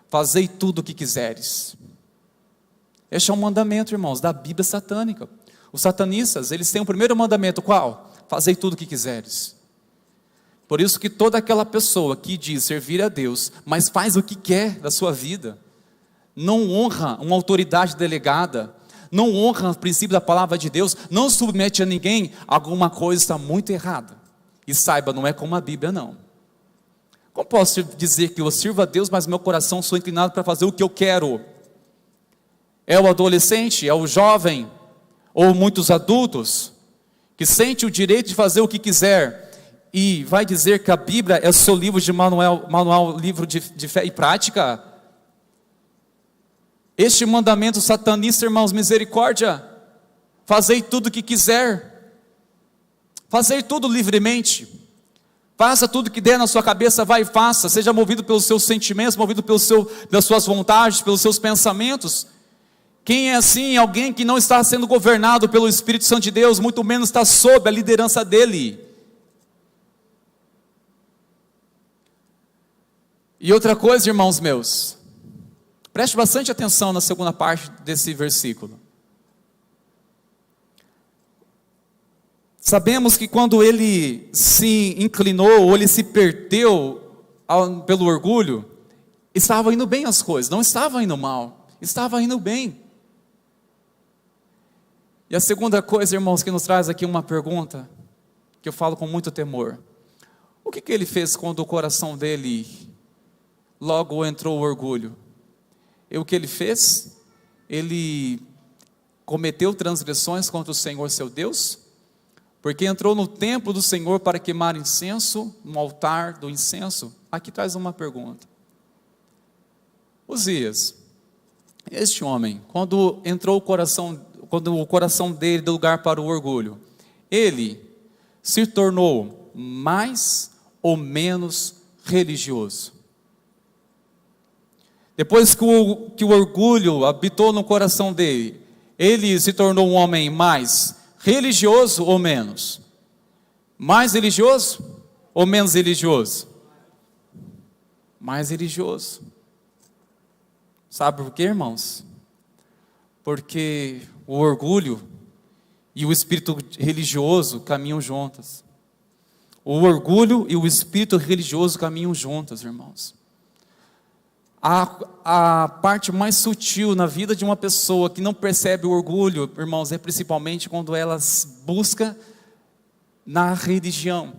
Fazei tudo o que quiseres. Este é um mandamento, irmãos, da Bíblia satânica. Os satanistas, eles têm o primeiro mandamento, qual? Fazei tudo o que quiseres. Por isso que toda aquela pessoa que diz servir a Deus, mas faz o que quer da sua vida, não honra uma autoridade delegada, não honra o princípio da palavra de Deus, não submete a ninguém, alguma coisa está muito errada. E saiba, não é como a Bíblia não. Como posso dizer que eu sirvo a Deus, mas meu coração sou inclinado para fazer o que eu quero? É o adolescente, é o jovem, ou muitos adultos, que sente o direito de fazer o que quiser, e vai dizer que a Bíblia é o seu livro de manual livro de fé e prática? Este mandamento satanista, irmãos, misericórdia, fazei tudo o que quiser, fazei tudo livremente, faça tudo que der na sua cabeça, vai e faça, seja movido pelos seus sentimentos, movido pelas suas vontades, pelos seus pensamentos. Quem é assim? Alguém que não está sendo governado pelo Espírito Santo de Deus, muito menos está sob a liderança dele. E outra coisa, irmãos meus, preste bastante atenção na segunda parte desse versículo. Sabemos que quando ele se inclinou, ou ele se perdeu pelo orgulho, estava indo bem as coisas, não estava indo mal, estava indo bem. E a segunda coisa, irmãos, que nos traz aqui uma pergunta, que eu falo com muito temor. O que ele fez quando o coração dele logo entrou o orgulho? E o que ele fez? Ele cometeu transgressões contra o Senhor seu Deus, porque entrou no templo do Senhor para queimar incenso, no altar do incenso. Aqui traz uma pergunta. Uzias, este homem, quando o coração dele deu lugar para o orgulho, ele se tornou mais ou menos religioso? Depois que o orgulho habitou no coração dele, ele se tornou um homem mais religioso ou menos? Mais religioso ou menos religioso? Mais religioso. Sabe por quê, irmãos? Porque o orgulho e o espírito religioso caminham juntas. O orgulho e o espírito religioso caminham juntas, irmãos. A parte mais sutil na vida de uma pessoa que não percebe o orgulho, irmãos, é principalmente quando ela busca na religião.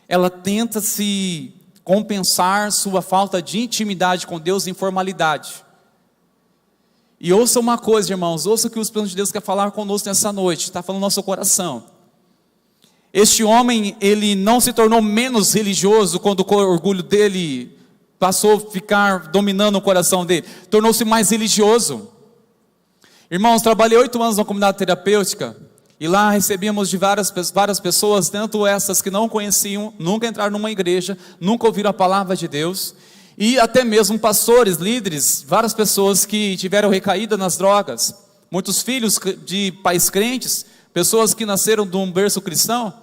Ela tenta se compensar sua falta de intimidade com Deus em formalidade. E ouça uma coisa, irmãos, ouça o que o Espírito de Deus quer falar conosco nessa noite, está falando no nosso coração. Este homem, ele não se tornou menos religioso quando o orgulho dele passou a ficar dominando o coração dele, tornou-se mais religioso. Irmãos, trabalhei 8 anos na comunidade terapêutica, e lá recebíamos de várias pessoas, tanto essas que não conheciam, nunca entraram numa igreja, nunca ouviram a palavra de Deus, e até mesmo pastores, líderes, várias pessoas que tiveram recaída nas drogas, muitos filhos de pais crentes, pessoas que nasceram de um berço cristão.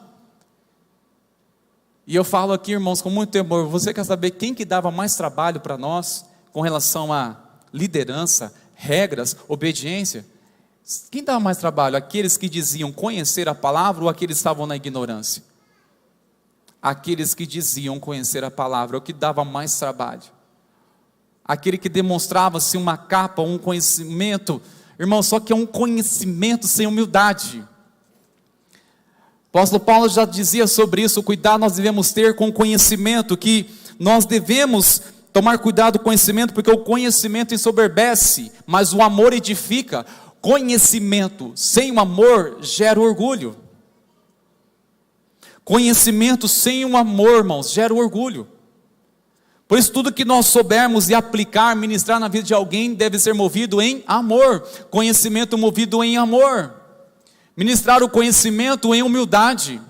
E eu falo aqui, irmãos, com muito temor, você quer saber quem que dava mais trabalho para nós, com relação a liderança, regras, obediência? Quem dava mais trabalho? Aqueles que diziam conhecer a palavra ou aqueles que estavam na ignorância? Aqueles que diziam conhecer a palavra, é o que dava mais trabalho. Aquele que demonstrava-se uma capa, um conhecimento, irmão, só que é um conhecimento sem humildade. O apóstolo Paulo já dizia sobre isso, o cuidado nós devemos ter com o conhecimento, que nós devemos tomar cuidado com o conhecimento, porque o conhecimento ensoberbece, mas o amor edifica. Conhecimento sem o amor gera orgulho. Conhecimento sem o amor, irmãos, gera orgulho. Por isso tudo que nós soubermos e aplicar, ministrar na vida de alguém, deve ser movido em amor. Conhecimento movido em amor. Ministrar o conhecimento em humildade.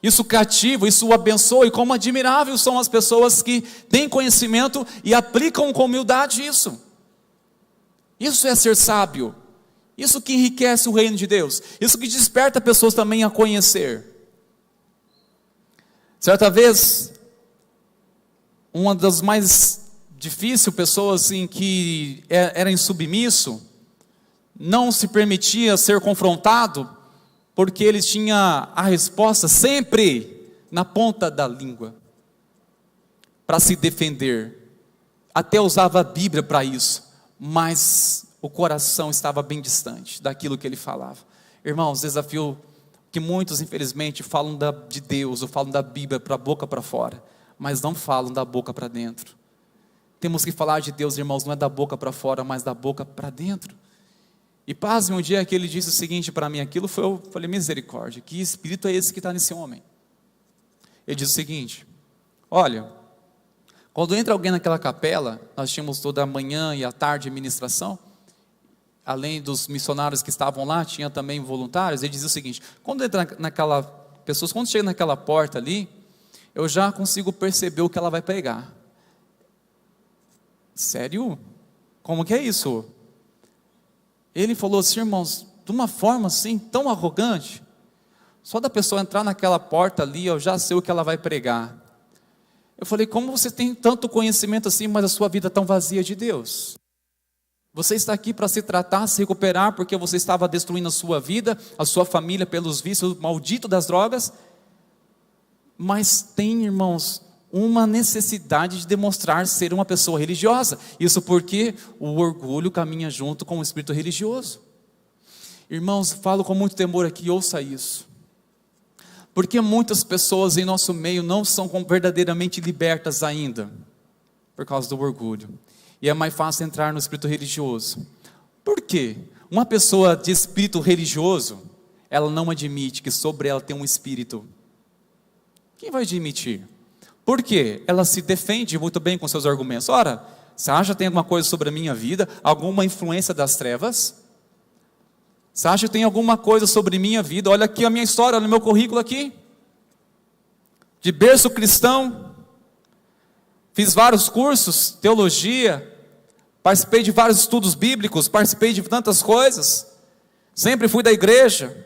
Isso cativa, isso abençoa, e como admirável são as pessoas que têm conhecimento e aplicam com humildade isso. Isso é ser sábio. Isso que enriquece o reino de Deus. Isso que desperta pessoas também a conhecer. Certa vez, uma das mais difíceis pessoas assim, que era insubmisso, não se permitia ser confrontado, porque ele tinha a resposta sempre na ponta da língua, para se defender. Até usava a Bíblia para isso, mas o coração estava bem distante daquilo que ele falava. Irmãos, desafio que muitos infelizmente falam de Deus, ou falam da Bíblia para a boca para fora, mas não falam da boca para dentro. Temos que falar de Deus, irmãos, não é da boca para fora, mas da boca para dentro. E pasme, um dia que ele disse o seguinte para mim, eu falei, misericórdia, que espírito é esse que está nesse homem? Ele disse o seguinte: olha, quando entra alguém naquela capela, nós tínhamos toda a manhã e a tarde de ministração, além dos missionários que estavam lá, tinha também voluntários. Ele dizia o seguinte: quando quando chega naquela porta ali, eu já consigo perceber o que ela vai pregar. Sério? Como que é isso? Ele falou assim, irmãos, de uma forma assim, tão arrogante, só da pessoa entrar naquela porta ali, eu já sei o que ela vai pregar. Eu falei, como você tem tanto conhecimento assim, mas a sua vida é tão vazia de Deus? Você está aqui para se tratar, se recuperar, porque você estava destruindo a sua vida, a sua família, pelos vícios malditos das drogas, mas tem, irmãos, uma necessidade de demonstrar ser uma pessoa religiosa. Isso porque o orgulho caminha junto com o espírito religioso. Irmãos, falo com muito temor aqui, ouça isso. Porque muitas pessoas em nosso meio não são verdadeiramente libertas ainda, por causa do orgulho. E é mais fácil entrar no espírito religioso. Por quê? Uma pessoa de espírito religioso, ela não admite que sobre ela tem um espírito. Quem vai admitir? Por quê? Ela se defende muito bem com seus argumentos. Ora, você acha que tem alguma coisa sobre a minha vida? Alguma influência das trevas? Você acha que tem alguma coisa sobre minha vida? Olha aqui a minha história, olha o meu currículo aqui. De berço cristão, fiz vários cursos, teologia, participei de vários estudos bíblicos, participei de tantas coisas, sempre fui da igreja,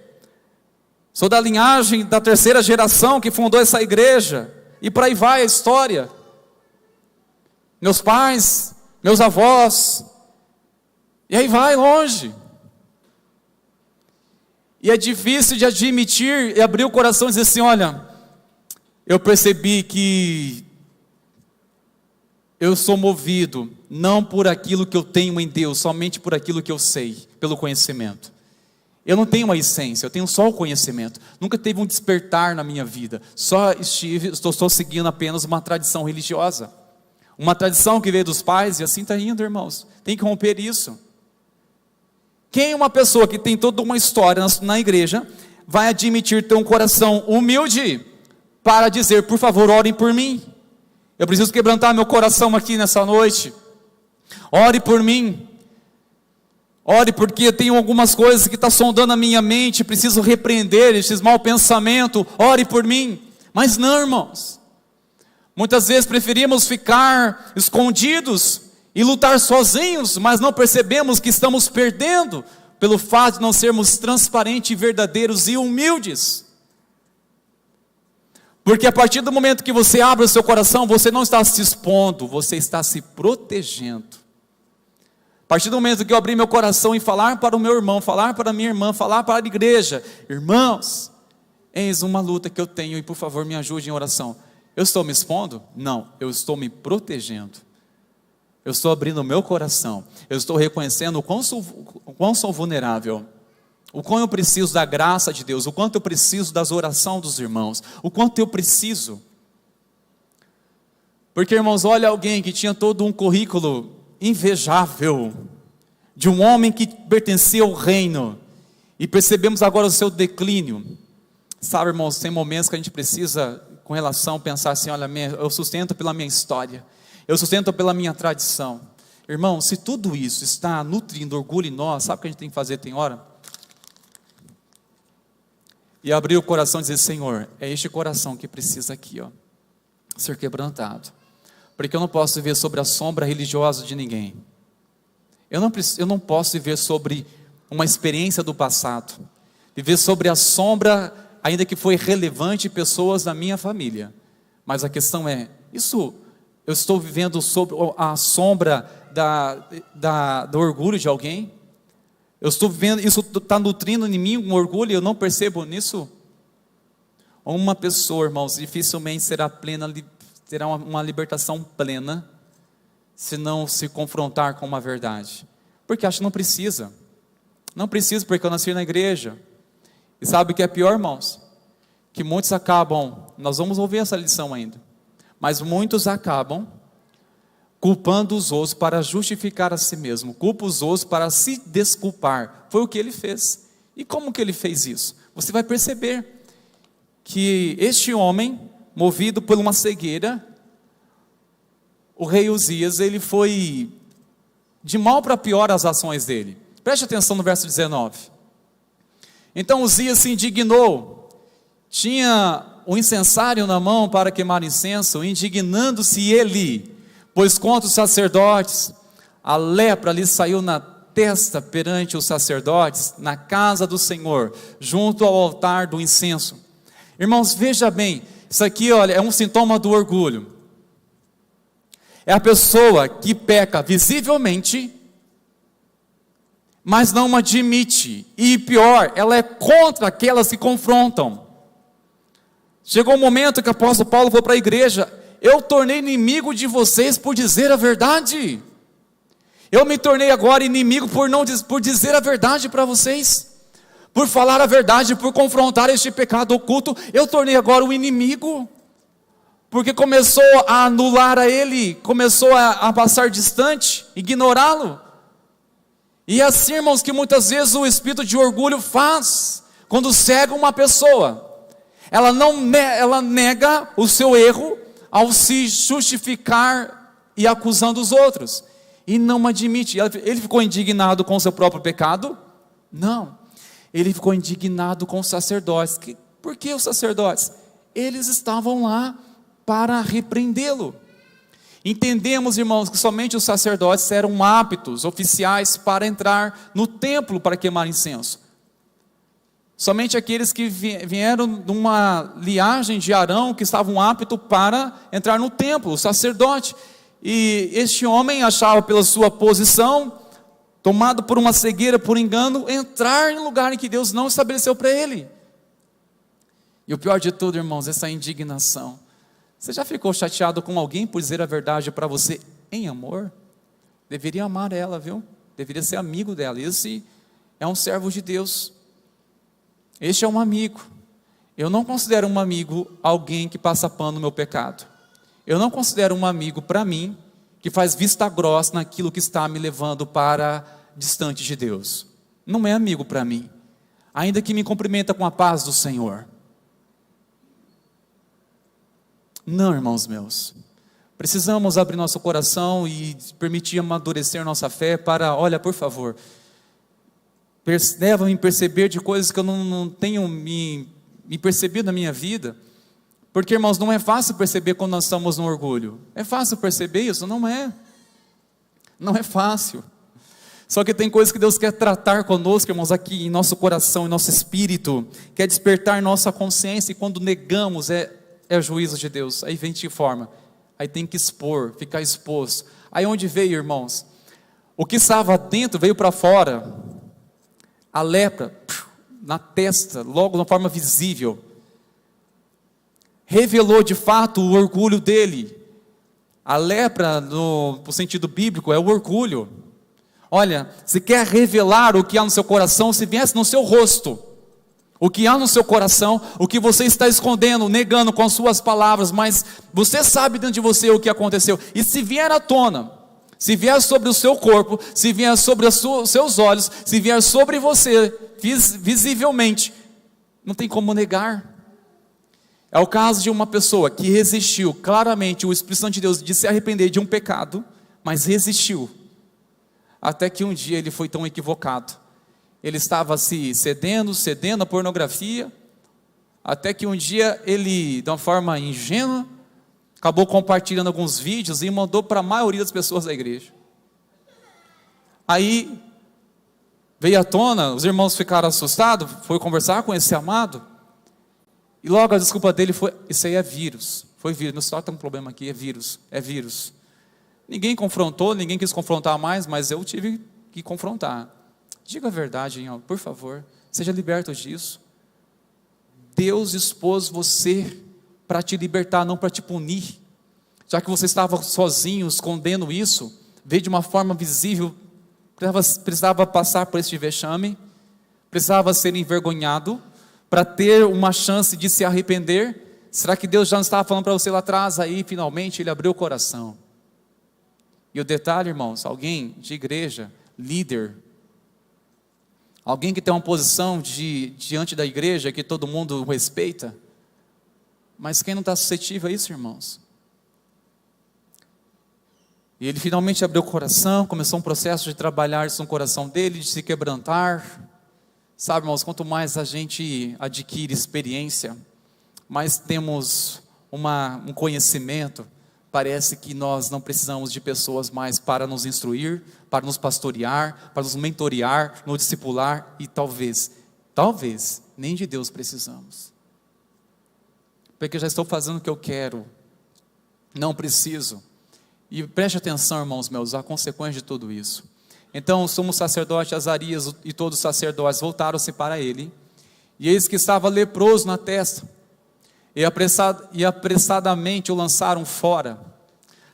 sou da linhagem da 3ª geração que fundou essa igreja, e por aí vai a história. Meus pais, meus avós, e aí vai longe. E é difícil de admitir e abrir o coração e dizer assim, olha, eu percebi que eu sou movido não por aquilo que eu tenho em Deus, somente por aquilo que eu sei, pelo conhecimento. Eu não tenho uma essência, eu tenho só o conhecimento. Nunca teve um despertar na minha vida. Estou seguindo apenas uma tradição religiosa. Uma tradição que veio dos pais e assim está indo, irmãos. Tem que romper isso. Quem é uma pessoa que tem toda uma história na igreja, vai admitir ter um coração humilde para dizer, por favor, orem por mim. Eu preciso quebrantar meu coração aqui nessa noite. Ore por mim. Ore porque eu tenho algumas coisas que estão sondando a minha mente, preciso repreender esses mau pensamento. Ore por mim. Mas não, irmãos. Muitas vezes preferimos ficar escondidos e lutar sozinhos, mas não percebemos que estamos perdendo pelo fato de não sermos transparentes, verdadeiros e humildes. Porque a partir do momento que você abre o seu coração, você não está se expondo, você está se protegendo. A partir do momento que eu abrir meu coração e falar para o meu irmão, falar para a minha irmã, falar para a igreja, irmãos, eis uma luta que eu tenho e por favor me ajude em oração. Eu estou me expondo? Não, eu estou me protegendo. Eu estou abrindo o meu coração, eu estou reconhecendo o quão sou vulnerável, o quão eu preciso da graça de Deus, o quanto eu preciso das orações dos irmãos, o quanto eu preciso. Porque, irmãos, olha alguém que tinha todo um currículo invejável, de um homem que pertencia ao reino, e percebemos agora o seu declínio. Sabe, irmãos, tem momentos que a gente precisa, com relação, pensar assim, olha, eu sustento pela minha história, eu sustento pela minha tradição. Irmão, se tudo isso está nutrindo orgulho em nós, sabe o que a gente tem que fazer, tem hora? E abrir o coração e dizer, Senhor, é este coração que precisa aqui, ó, ser quebrantado. Porque eu não posso viver sobre a sombra religiosa de ninguém. Eu não posso viver sobre uma experiência do passado. Viver sobre a sombra, ainda que foi relevante, pessoas da minha família. Mas a questão é, eu estou vivendo sobre a sombra do orgulho de alguém? Eu estou vivendo, isso está nutrindo em mim um orgulho e eu não percebo nisso? Uma pessoa, irmãos, dificilmente será plena, terá uma libertação plena, se não se confrontar com uma verdade. Porque acho que não precisa. Não precisa porque eu nasci na igreja. E sabe o que é pior, irmãos? Que muitos acabam, nós vamos ouvir essa lição ainda. Mas muitos acabam culpando os outros para justificar a si mesmo, culpa os outros para se desculpar. Foi o que ele fez. E como que ele fez isso? Você vai perceber que este homem, movido por uma cegueira, o rei Uzias, ele foi de mal para pior as ações dele. Preste atenção no verso 19. Então Uzias se indignou, tinha o incensário na mão para queimar incenso, indignando-se ele, pois contra os sacerdotes, a lepra lhe saiu na testa perante os sacerdotes, na casa do Senhor, junto ao altar do incenso. Irmãos, veja bem, isso aqui, olha, é um sintoma do orgulho. É a pessoa que peca visivelmente, mas não admite, e pior, ela é contra aquelas que confrontam. Chegou um momento que o apóstolo Paulo falou para a igreja: eu tornei inimigo de vocês por dizer a verdade. Eu me tornei agora inimigo por dizer a verdade para vocês, por falar a verdade, por confrontar este pecado oculto. Eu tornei agora o inimigo, porque começou a anular a ele, começou a passar distante, ignorá-lo. E assim, irmãos, que muitas vezes o espírito de orgulho faz, quando cega uma pessoa. Ela nega o seu erro ao se justificar e acusando os outros, e não admite. Ele ficou indignado com o seu próprio pecado? Não, ele ficou indignado com os sacerdotes. Por que os sacerdotes? Eles estavam lá para repreendê-lo. Entendemos, irmãos, que somente os sacerdotes eram aptos, oficiais, para entrar no templo para queimar incenso. Somente aqueles que vieram de uma linhagem de Arão, que estavam aptos para entrar no templo, o sacerdote. E este homem achava, pela sua posição, tomado por uma cegueira, por engano, entrar em um lugar em que Deus não estabeleceu para ele. E o pior de tudo, irmãos, essa indignação. Você já ficou chateado com alguém por dizer a verdade para você em amor? Deveria amar ela, viu? Deveria ser amigo dela. Esse é um servo de Deus. Este é um amigo. Eu não considero um amigo alguém que passa pano no meu pecado. Eu não considero um amigo para mim que faz vista grossa naquilo que está me levando para distante de Deus. Não é amigo para mim, ainda que me cumprimenta com a paz do Senhor. Não, irmãos meus, precisamos abrir nosso coração e permitir amadurecer nossa fé para, olha, por favor, leva-me a perceber de coisas que eu não tenho me percebido na minha vida, porque, irmãos, não é fácil perceber quando nós estamos no orgulho. É fácil perceber isso? Não é fácil. Só que tem coisas que Deus quer tratar conosco, irmãos, aqui em nosso coração, em nosso espírito, quer despertar nossa consciência, e quando negamos, é juízo de Deus. Aí vem de forma, aí tem que expor, ficar exposto. Aí onde veio, irmãos? O que estava dentro veio para fora. A lepra, na testa, logo de uma forma visível, revelou de fato o orgulho dele. A lepra, no sentido bíblico, é o orgulho. Olha, se quer revelar o que há no seu coração, se viesse no seu rosto, o que há no seu coração, o que você está escondendo, negando com as suas palavras, mas você sabe dentro de você o que aconteceu, e se vier à tona, se vier sobre o seu corpo, se vier sobre os seus olhos, se vier sobre você, visivelmente, não tem como negar. É o caso de uma pessoa que resistiu, claramente o Espírito Santo de Deus de se arrepender de um pecado, mas resistiu, até que um dia ele foi tão equivocado, ele estava se cedendo à pornografia, até que um dia ele, de uma forma ingênua, acabou compartilhando alguns vídeos e mandou para a maioria das pessoas da igreja. Aí veio à tona, os irmãos ficaram assustados, foi conversar com esse amado, e logo a desculpa dele foi: isso aí é vírus, foi vírus, meu celular tem um problema aqui, é vírus. Ninguém confrontou, ninguém quis confrontar mais, mas eu tive que confrontar. Diga a verdade, hein, por favor, seja liberto disso. Deus expôs você para te libertar, não para te punir. Já que você estava sozinho, escondendo isso, veio de uma forma visível, precisava passar por este vexame, precisava ser envergonhado, para ter uma chance de se arrepender. Será que Deus já não estava falando para você lá atrás? Aí finalmente Ele abriu o coração. E o detalhe, irmãos, alguém de igreja, líder, alguém que tem uma posição diante da igreja, que todo mundo respeita, mas quem não está suscetível a isso, irmãos? E ele finalmente abriu o coração, começou um processo de trabalhar isso no coração dele, de se quebrantar. Sabe, irmãos, quanto mais a gente adquire experiência, mais temos um conhecimento, parece que nós não precisamos de pessoas mais para nos instruir, para nos pastorear, para nos mentorear, nos discipular, e talvez, nem de Deus precisamos. Porque eu já estou fazendo o que eu quero, não preciso. E preste atenção, irmãos meus, a consequência de tudo isso. Então o sumo sacerdote Azarias e todos os sacerdotes voltaram-se para ele, e eis que estava leproso na testa, e apressadamente o lançaram fora.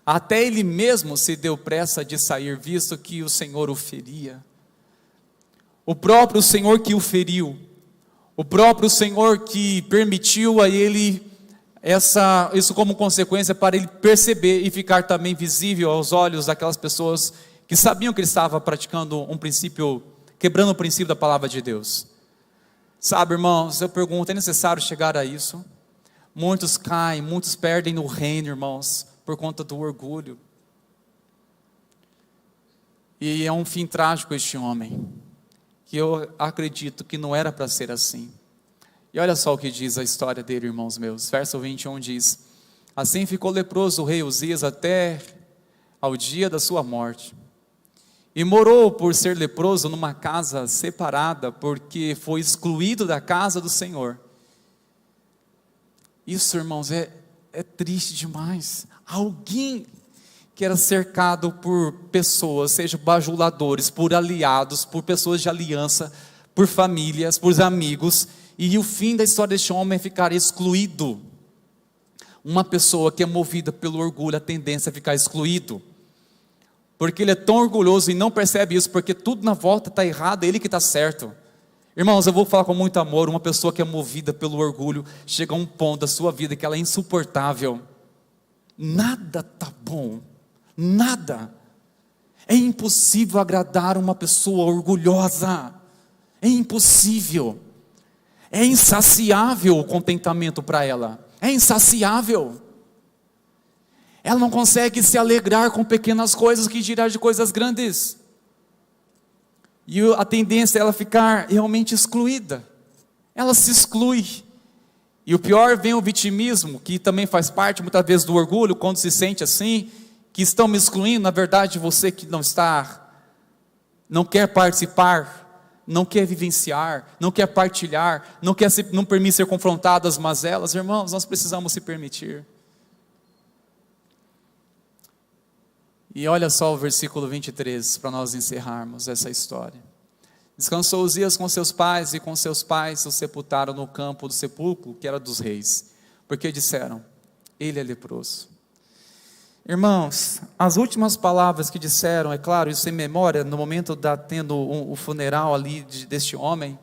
Até ele mesmo se deu pressa de sair, visto que o Senhor o feria. O próprio Senhor que o feriu, o próprio Senhor que permitiu a ele isso como consequência para ele perceber e ficar também visível aos olhos daquelas pessoas que sabiam que ele estava praticando um princípio, quebrando o princípio da palavra de Deus. Sabe, irmãos, eu pergunto, é necessário chegar a isso? Muitos caem, muitos perdem no reino, irmãos, por conta do orgulho. E é um fim trágico este homem, que eu acredito que não era para ser assim. E olha só o que diz a história dele, irmãos meus. Verso 21 diz: assim ficou leproso o rei Uzias até ao dia da sua morte. E morou por ser leproso numa casa separada, porque foi excluído da casa do Senhor. Isso, irmãos, é triste demais. Alguém que era cercado por pessoas, seja bajuladores, por aliados, por pessoas de aliança, por famílias, por amigos, e o fim da história deste homem é ficar excluído. Uma pessoa que é movida pelo orgulho, a tendência é ficar excluído, porque ele é tão orgulhoso e não percebe isso, porque tudo na volta está errado, é ele que está certo. Irmãos, eu vou falar com muito amor, uma pessoa que é movida pelo orgulho, chega a um ponto da sua vida que ela é insuportável, nada está bom, nada, é impossível agradar uma pessoa orgulhosa, é impossível, é insaciável o contentamento para ela, é insaciável, ela não consegue se alegrar com pequenas coisas, que dirá de coisas grandes, e a tendência é ela ficar realmente excluída, ela se exclui, e o pior vem o vitimismo, que também faz parte muitas vezes do orgulho, quando se sente assim, que estão me excluindo, na verdade você que não quer participar, não quer vivenciar, não quer partilhar, não permite ser confrontado às mazelas. Irmãos, nós precisamos se permitir. E olha só o versículo 23, para nós encerrarmos essa história. Descansou Uzias com seus pais, e com seus pais o sepultaram no campo do sepulcro, que era dos reis, porque disseram: ele é leproso. Irmãos, as últimas palavras que disseram, é claro, isso em memória, no momento tendo o funeral ali deste homem,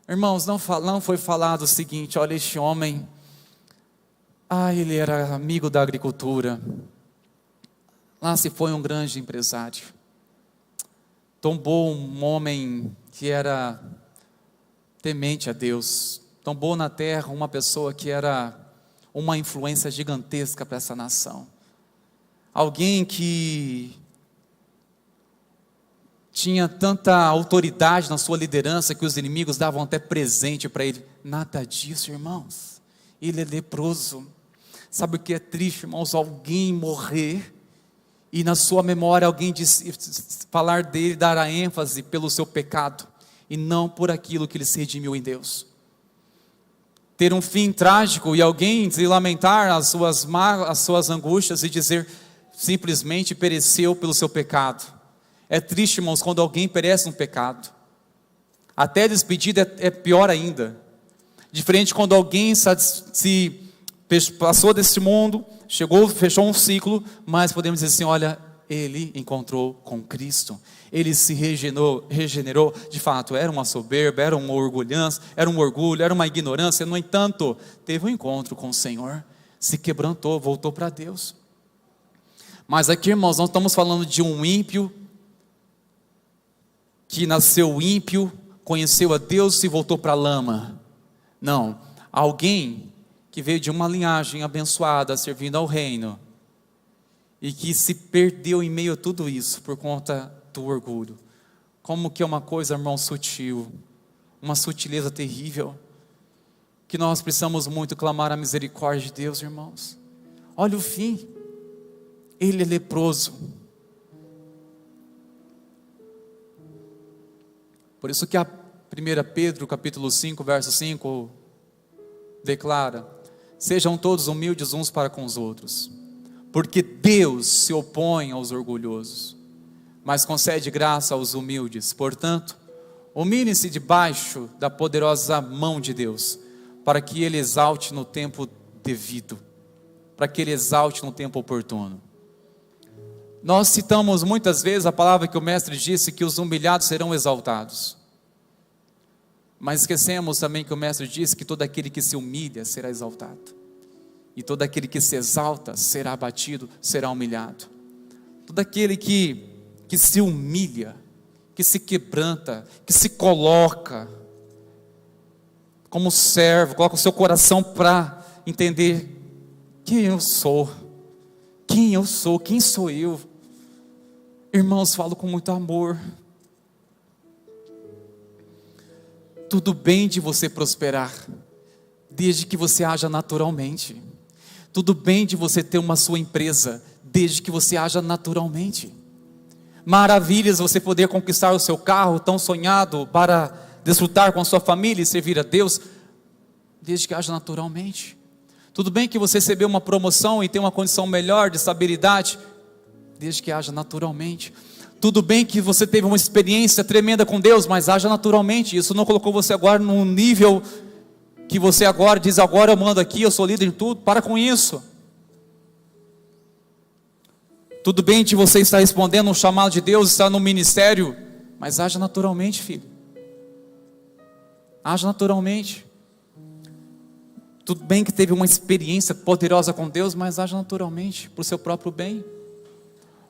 irmãos, não foi falado o seguinte: olha, este homem, ele era amigo da agricultura, lá se foi um grande empresário, tombou um homem que era temente a Deus, tombou na terra uma pessoa que era uma influência gigantesca para essa nação, alguém que tinha tanta autoridade na sua liderança que os inimigos davam até presente para ele. Nada disso, irmãos, ele é leproso. Sabe o que é triste, irmãos? Alguém morrer e na sua memória alguém falar dele, dar a ênfase pelo seu pecado e não por aquilo que ele se redimiu em Deus. Ter um fim trágico e alguém se lamentar as suas angústias e dizer: simplesmente pereceu pelo seu pecado. É triste, irmãos, quando alguém perece no pecado. Até a despedida é pior ainda. Diferente quando alguém se passou desse mundo, chegou, fechou um ciclo, mas podemos dizer assim: olha, ele encontrou com Cristo. Ele se regenerou, de fato, era uma soberba, era uma orgulhança, era um orgulho, era uma ignorância. No entanto, teve um encontro com o Senhor, se quebrantou, voltou para Deus. Mas aqui, irmãos, não estamos falando de um ímpio, que nasceu ímpio, conheceu a Deus e voltou para a lama. Não, alguém que veio de uma linhagem abençoada, servindo ao reino, e que se perdeu em meio a tudo isso, por conta do orgulho. Como que é uma coisa, irmão, sutil, uma sutileza terrível, que nós precisamos muito clamar a misericórdia de Deus, irmãos. Olha o fim, ele é leproso. Por isso que a 1 Pedro, capítulo 5, verso 5, declara: sejam todos humildes uns para com os outros, porque Deus se opõe aos orgulhosos, mas concede graça aos humildes. Portanto, humilhem-se debaixo da poderosa mão de Deus, para que Ele exalte no tempo devido, para que Ele exalte no tempo oportuno. Nós citamos muitas vezes a palavra que o mestre disse, que os humilhados serão exaltados. Mas esquecemos também que o mestre disse que todo aquele que se humilha será exaltado. E todo aquele que se exalta será abatido, será humilhado. Todo aquele que se humilha, que se quebranta, que se coloca como servo, coloca o seu coração para entender quem eu sou, quem sou eu. Irmãos, falo com muito amor. Tudo bem de você prosperar, desde que você haja naturalmente. Tudo bem de você ter uma sua empresa, desde que você haja naturalmente. Maravilhas você poder conquistar o seu carro tão sonhado para desfrutar com a sua família e servir a Deus, desde que haja naturalmente. Tudo bem que você recebeu uma promoção e tem uma condição melhor de estabilidade, desde que haja naturalmente. Tudo bem que você teve uma experiência tremenda com Deus, mas haja naturalmente. Isso não colocou você agora num nível que você agora diz: agora eu mando aqui, eu sou líder em tudo. Para com isso. Tudo bem de você estar respondendo um chamado de Deus, estar no ministério, mas haja naturalmente, filho. Haja naturalmente. Tudo bem que teve uma experiência poderosa com Deus, mas haja naturalmente, para o seu próprio bem.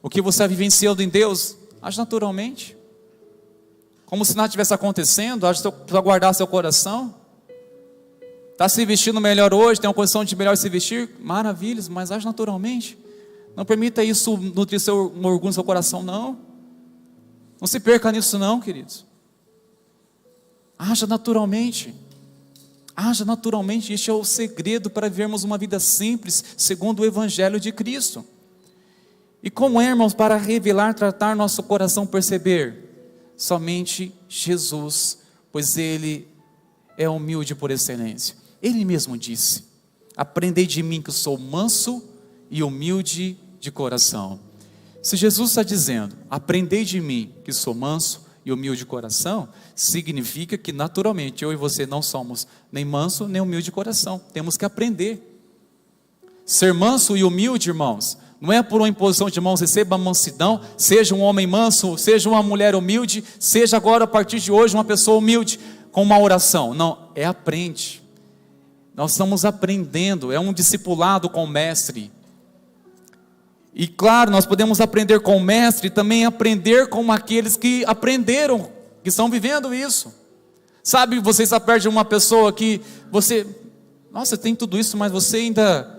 O que você vivenciou em Deus, haja naturalmente. Como se nada estivesse acontecendo, haja para guardar seu coração. Está se vestindo melhor hoje, tem uma condição de melhor se vestir, maravilhas, mas haja naturalmente. Não permita isso nutrir um orgulho no seu coração, não. Não se perca nisso não, queridos. Haja naturalmente. Haja naturalmente. Este é o segredo para vivermos uma vida simples, segundo o Evangelho de Cristo. E como é, irmãos, para revelar, tratar nosso coração, perceber? Somente Jesus, pois Ele é humilde por excelência. Ele mesmo disse: aprendei de mim que sou manso e humilde de coração. Se Jesus está dizendo: aprendei de mim que sou manso e humilde de coração, significa que naturalmente eu e você não somos nem manso nem humilde de coração. Temos que aprender. Ser manso e humilde, irmãos, não é por uma imposição de mãos. Receba a mansidão, seja um homem manso, seja uma mulher humilde, seja agora a partir de hoje uma pessoa humilde, com uma oração. Não, é aprende. Nós estamos aprendendo, é um discipulado com o mestre. E claro, nós podemos aprender com o mestre e também aprender com aqueles que aprenderam, que estão vivendo isso. Sabe, você está perto de uma pessoa que você, nossa, tem tudo isso, mas você ainda,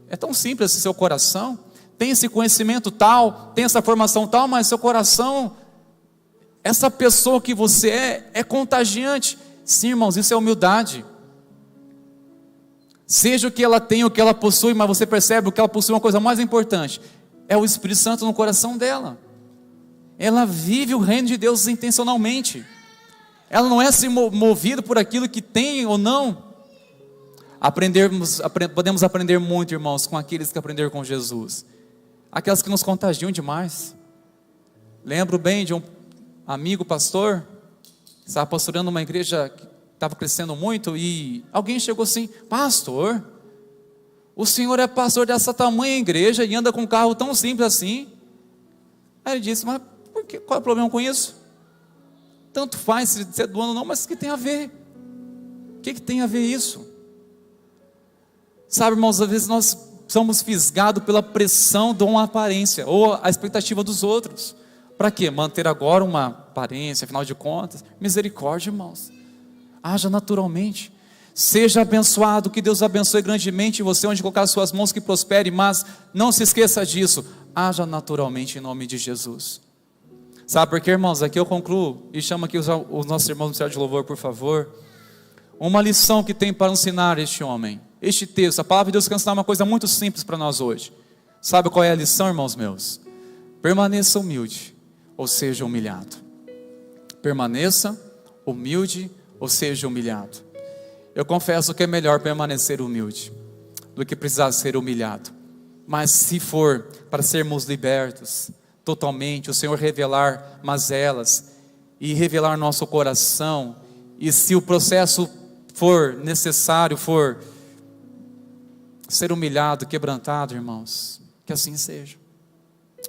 é tão simples esse seu coração, tem esse conhecimento tal, tem essa formação tal, mas seu coração, essa pessoa que você é contagiante. Sim, irmãos, isso é humildade. Seja o que ela tem, o que ela possui, mas você percebe o que ela possui, uma coisa mais importante, é o Espírito Santo no coração dela. Ela vive o reino de Deus intencionalmente. Ela não é se movida por aquilo que tem ou não. Podemos aprender muito, irmãos, com aqueles que aprenderam com Jesus. Aquelas que nos contagiam demais. Lembro bem de um amigo pastor, que estava pastorando uma igreja que estava crescendo muito, e alguém chegou assim: pastor, o senhor é pastor dessa tamanha igreja e anda com um carro tão simples assim? Aí ele disse, mas por quê? Qual é o problema com isso? Tanto faz se é dono ou não, mas o que tem a ver? O que tem a ver isso? Sabe, irmãos, às vezes nós somos fisgados pela pressão de uma aparência, ou a expectativa dos outros. Para quê? Manter agora uma aparência, afinal de contas. Misericórdia, irmãos. Haja naturalmente. Seja abençoado, que Deus abençoe grandemente você, onde colocar as suas mãos, que prospere, mas não se esqueça disso. Haja naturalmente em nome de Jesus. Sabe por quê, irmãos? Aqui eu concluo e chamo aqui os nossos irmãos do Ministério de Louvor, por favor. Uma lição que tem para ensinar este homem. Este texto, a palavra de Deus quer ensinar uma coisa muito simples para nós hoje. Sabe qual é a lição, irmãos meus? Permaneça humilde, ou seja humilhado. Permaneça humilde, ou seja humilhado. Eu confesso que é melhor permanecer humilde do que precisar ser humilhado. Mas se for para sermos libertos totalmente, o Senhor revelar mazelas e revelar nosso coração, e se o processo for necessário, for ser humilhado, quebrantado, irmãos, que assim seja.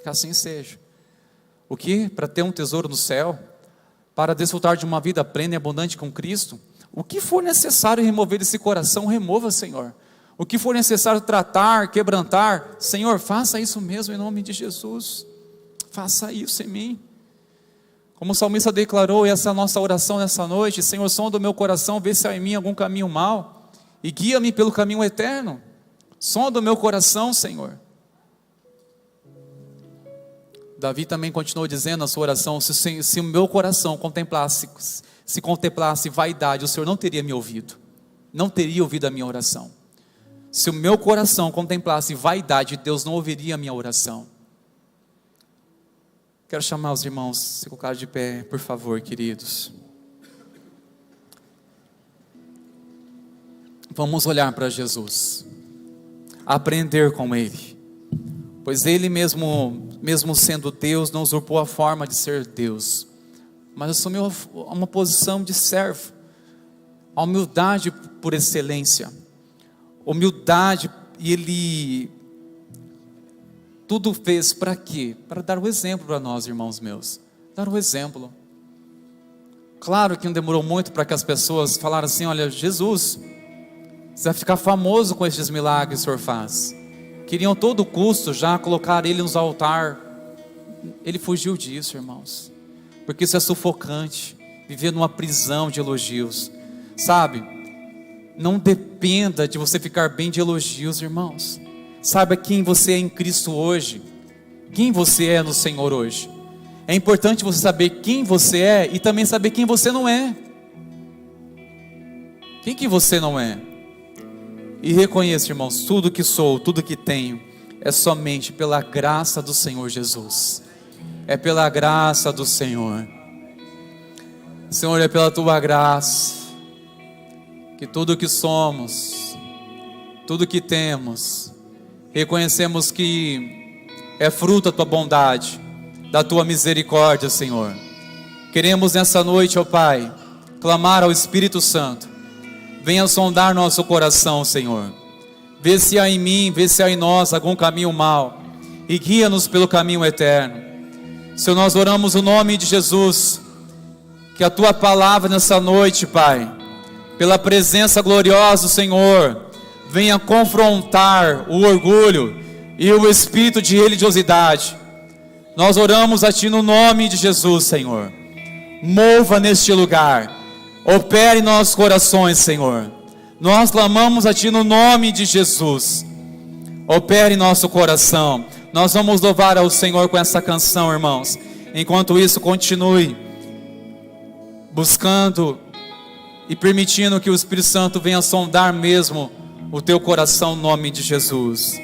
Que assim seja. O que? Para ter um tesouro no céu, para desfrutar de uma vida plena e abundante com Cristo, o que for necessário remover desse coração, remova, Senhor. O que for necessário tratar, quebrantar, Senhor, faça isso mesmo em nome de Jesus. Faça isso em mim. Como o salmista declarou, essa é a nossa oração nessa noite: Senhor, sonda o meu coração, vê se há em mim algum caminho mau, e guia-me pelo caminho eterno. Sonda o meu coração, Senhor. Davi também continuou dizendo na sua oração: se o meu coração contemplasse vaidade, o Senhor não teria me ouvido, não teria ouvido a minha oração. Se o meu coração contemplasse vaidade, Deus não ouviria a minha oração. Quero chamar os irmãos, se colocar de pé, por favor, queridos. Vamos olhar para Jesus, aprender com Ele, pois Ele mesmo sendo Deus, não usurpou a forma de ser Deus, mas assumiu uma posição de servo. A humildade por excelência, humildade, e Ele tudo fez para quê? Para dar o exemplo para nós, irmãos meus, dar o exemplo. Claro que não demorou muito para que as pessoas falaram assim: olha, Jesus, você vai ficar famoso com esses milagres que o Senhor faz. Queriam a todo custo já colocar Ele nos altar. Ele fugiu disso, irmãos, porque isso é sufocante, viver numa prisão de elogios. Sabe, não dependa de você ficar bem de elogios, irmãos. Saiba quem você é em Cristo hoje, quem você é no Senhor hoje. É importante você saber quem você é e também saber quem você não é. Quem que você não é? E reconheça, irmãos, tudo que sou, tudo que tenho, é somente pela graça do Senhor Jesus. É pela graça do Senhor. Senhor, é pela Tua graça que tudo que somos, tudo que temos, reconhecemos que é fruto da Tua bondade, da Tua misericórdia, Senhor. Queremos nessa noite, ó Pai, clamar ao Espírito Santo: venha sondar nosso coração, Senhor. Vê se há em mim, vê se há em nós algum caminho mau, e guia-nos pelo caminho eterno. Senhor, nós oramos o nome de Jesus, que a Tua palavra nessa noite, Pai, pela presença gloriosa do Senhor, venha confrontar o orgulho e o espírito de religiosidade. Nós oramos a Ti no nome de Jesus, Senhor. Mova neste lugar, opere em nossos corações, Senhor. Nós clamamos a Ti no nome de Jesus. Opere em nosso coração. Nós vamos louvar ao Senhor com essa canção, irmãos. Enquanto isso, continue buscando e permitindo que o Espírito Santo venha sondar mesmo o teu coração no nome de Jesus.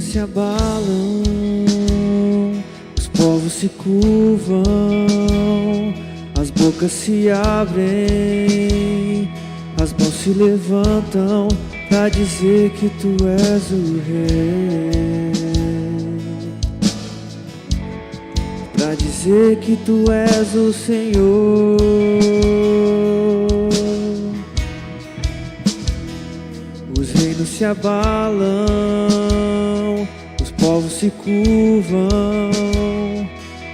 se abalam, os povos se curvam, as bocas se abrem, as mãos se levantam pra dizer que tu és o Rei, pra dizer que tu és o Senhor. Os reinos se abalam, os povos se curvam,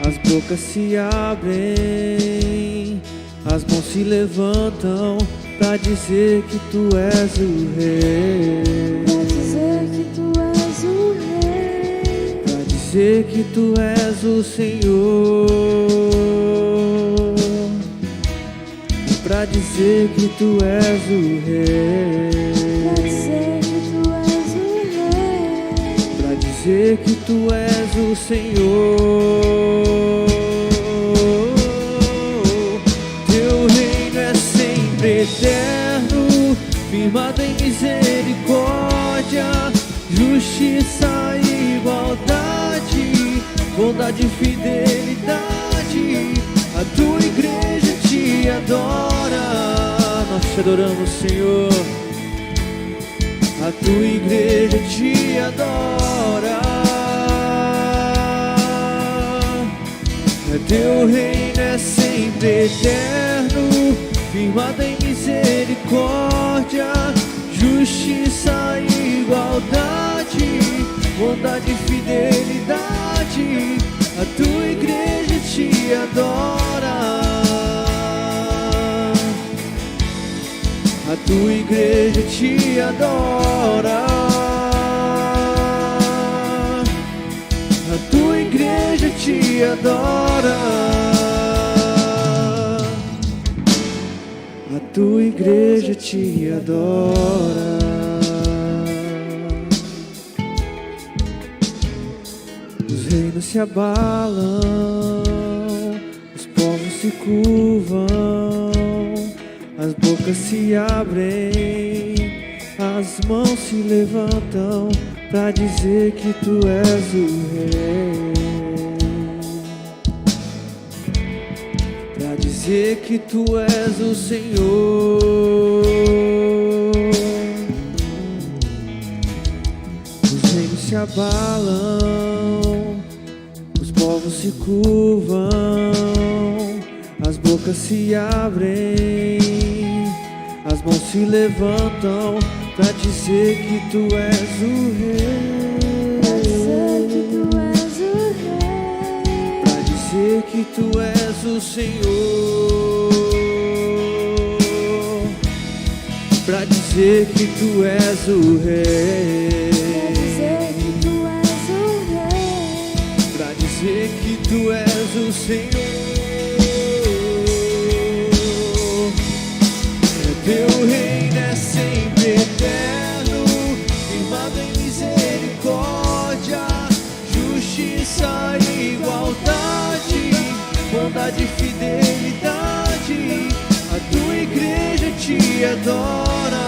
as bocas se abrem, as mãos se levantam pra dizer que tu és o Rei, Pra dizer que tu és o Rei, pra dizer que tu és o Senhor, pra dizer que tu és o Rei, pra dizer que tu és o Rei, pra dizer que tu és o Senhor. Teu reino é sempre eterno, firmado em misericórdia, justiça e igualdade, bondade e fidelidade. A tua igreja te adora, nós te adoramos, Senhor. A tua igreja te adora. Teu reino é sempre eterno, firmado em misericórdia, justiça e igualdade, bondade e fidelidade. A tua igreja te adora. A tua igreja te adora. A tua igreja te adora. A tua igreja te adora. Os reinos se abalam, os povos se curvam, as bocas se abrem, as mãos se levantam pra dizer que tu és o Rei, pra dizer que tu és o Senhor. Os reinos se abalam, os povos se curvam, as bocas se abrem, as mãos se levantam pra dizer que tu és o Rei, pra dizer que tu és o Rei, pra dizer que tu és o Senhor, pra dizer que tu és o Rei, pra dizer que tu és o Rei, pra dizer que tu és o Senhor. Teu reino é sempre eterno, firmado em misericórdia, justiça e igualdade, bondade e fidelidade. A tua igreja te adora.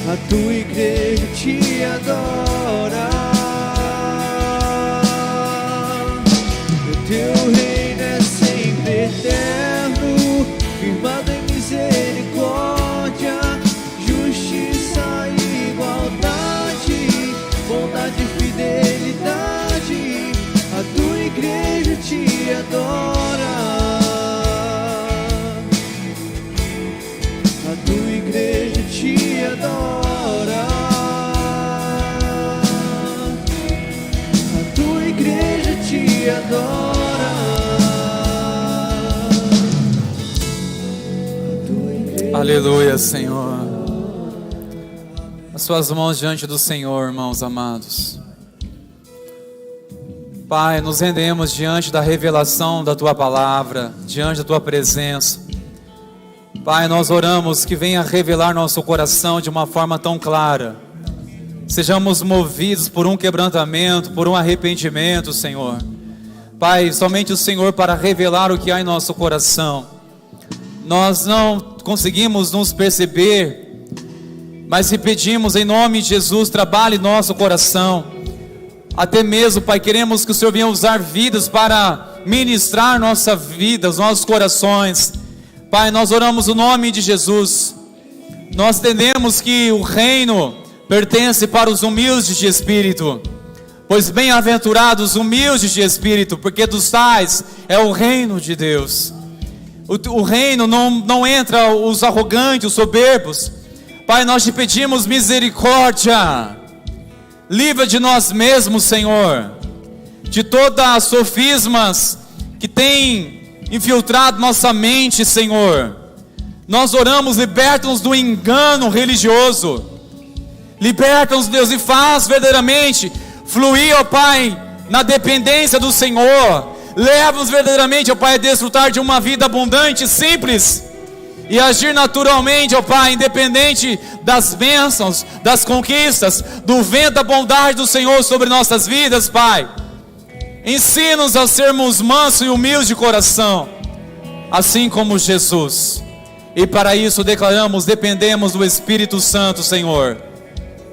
A tua igreja te adora. O teu reino é sempre eterno, firmado em misericórdia, justiça e igualdade, bondade e fidelidade. A tua igreja te adora. A tua igreja te adora. A tua igreja te adora. Aleluia, Senhor. As suas mãos diante do Senhor, irmãos amados. Pai, nos rendemos diante da revelação da Tua palavra, diante da Tua presença. Pai, nós oramos que venha revelar nosso coração de uma forma tão clara. Sejamos movidos por um quebrantamento, por um arrependimento, Senhor. Pai, somente o Senhor para revelar o que há em nosso coração. Nós não conseguimos nos perceber, mas te pedimos em nome de Jesus, trabalhe nosso coração. Até mesmo, Pai, queremos que o Senhor venha usar vidas para ministrar nossa vida, os nossos corações. Pai, nós oramos o nome de Jesus. Nós entendemos que o reino pertence para os humildes de espírito, pois bem-aventurados os humildes de espírito, porque dos tais é o reino de Deus. O reino não entra os arrogantes, os soberbos. Pai, nós te pedimos misericórdia. Livra de nós mesmos, Senhor, de todas as sofismas que tem infiltrado nossa mente, Senhor. Nós oramos, liberta-nos do engano religioso. Liberta-nos, Deus, e faz verdadeiramente fluir, ó Pai, na dependência do Senhor. Leva-nos verdadeiramente, ó Pai, a desfrutar de uma vida abundante, simples, e agir naturalmente, ó Pai, independente das bênçãos, das conquistas, do vento da bondade do Senhor sobre nossas vidas, Pai. Ensina-nos a sermos mansos e humildes de coração, assim como Jesus. E para isso declaramos, dependemos do Espírito Santo, Senhor,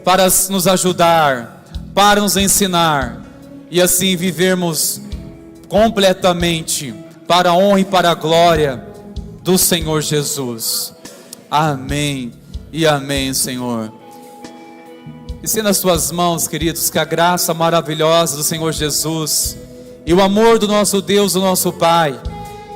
para nos ajudar, para nos ensinar, e assim vivermos completamente para a honra e para a glória do Senhor Jesus. Amém e amém, Senhor. E nas tuas mãos, queridos, que a graça maravilhosa do Senhor Jesus e o amor do nosso Deus, do nosso Pai,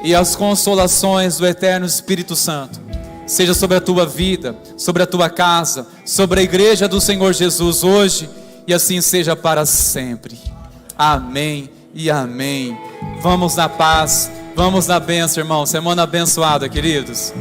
e as consolações do eterno Espírito Santo seja sobre a tua vida, sobre a tua casa, sobre a igreja do Senhor Jesus hoje, e assim seja para sempre. Amém e amém. Vamos na paz, vamos na bênção, irmão. Semana abençoada, queridos.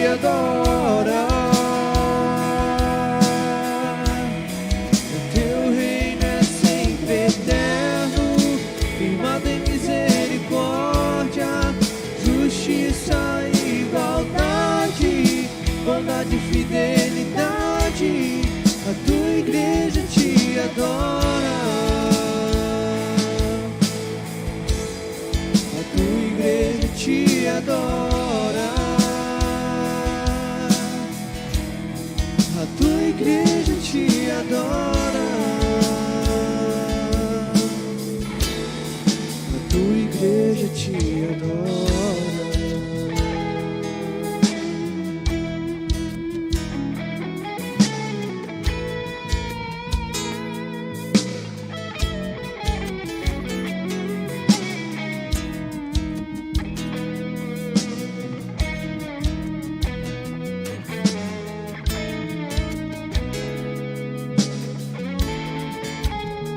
Adora. O teu reino é sempre eterno, firmado em misericórdia, justiça e igualdade, bondade e fidelidade. A tua igreja te adora. A tua igreja te adora. A tua igreja te adora. A tua igreja te adora.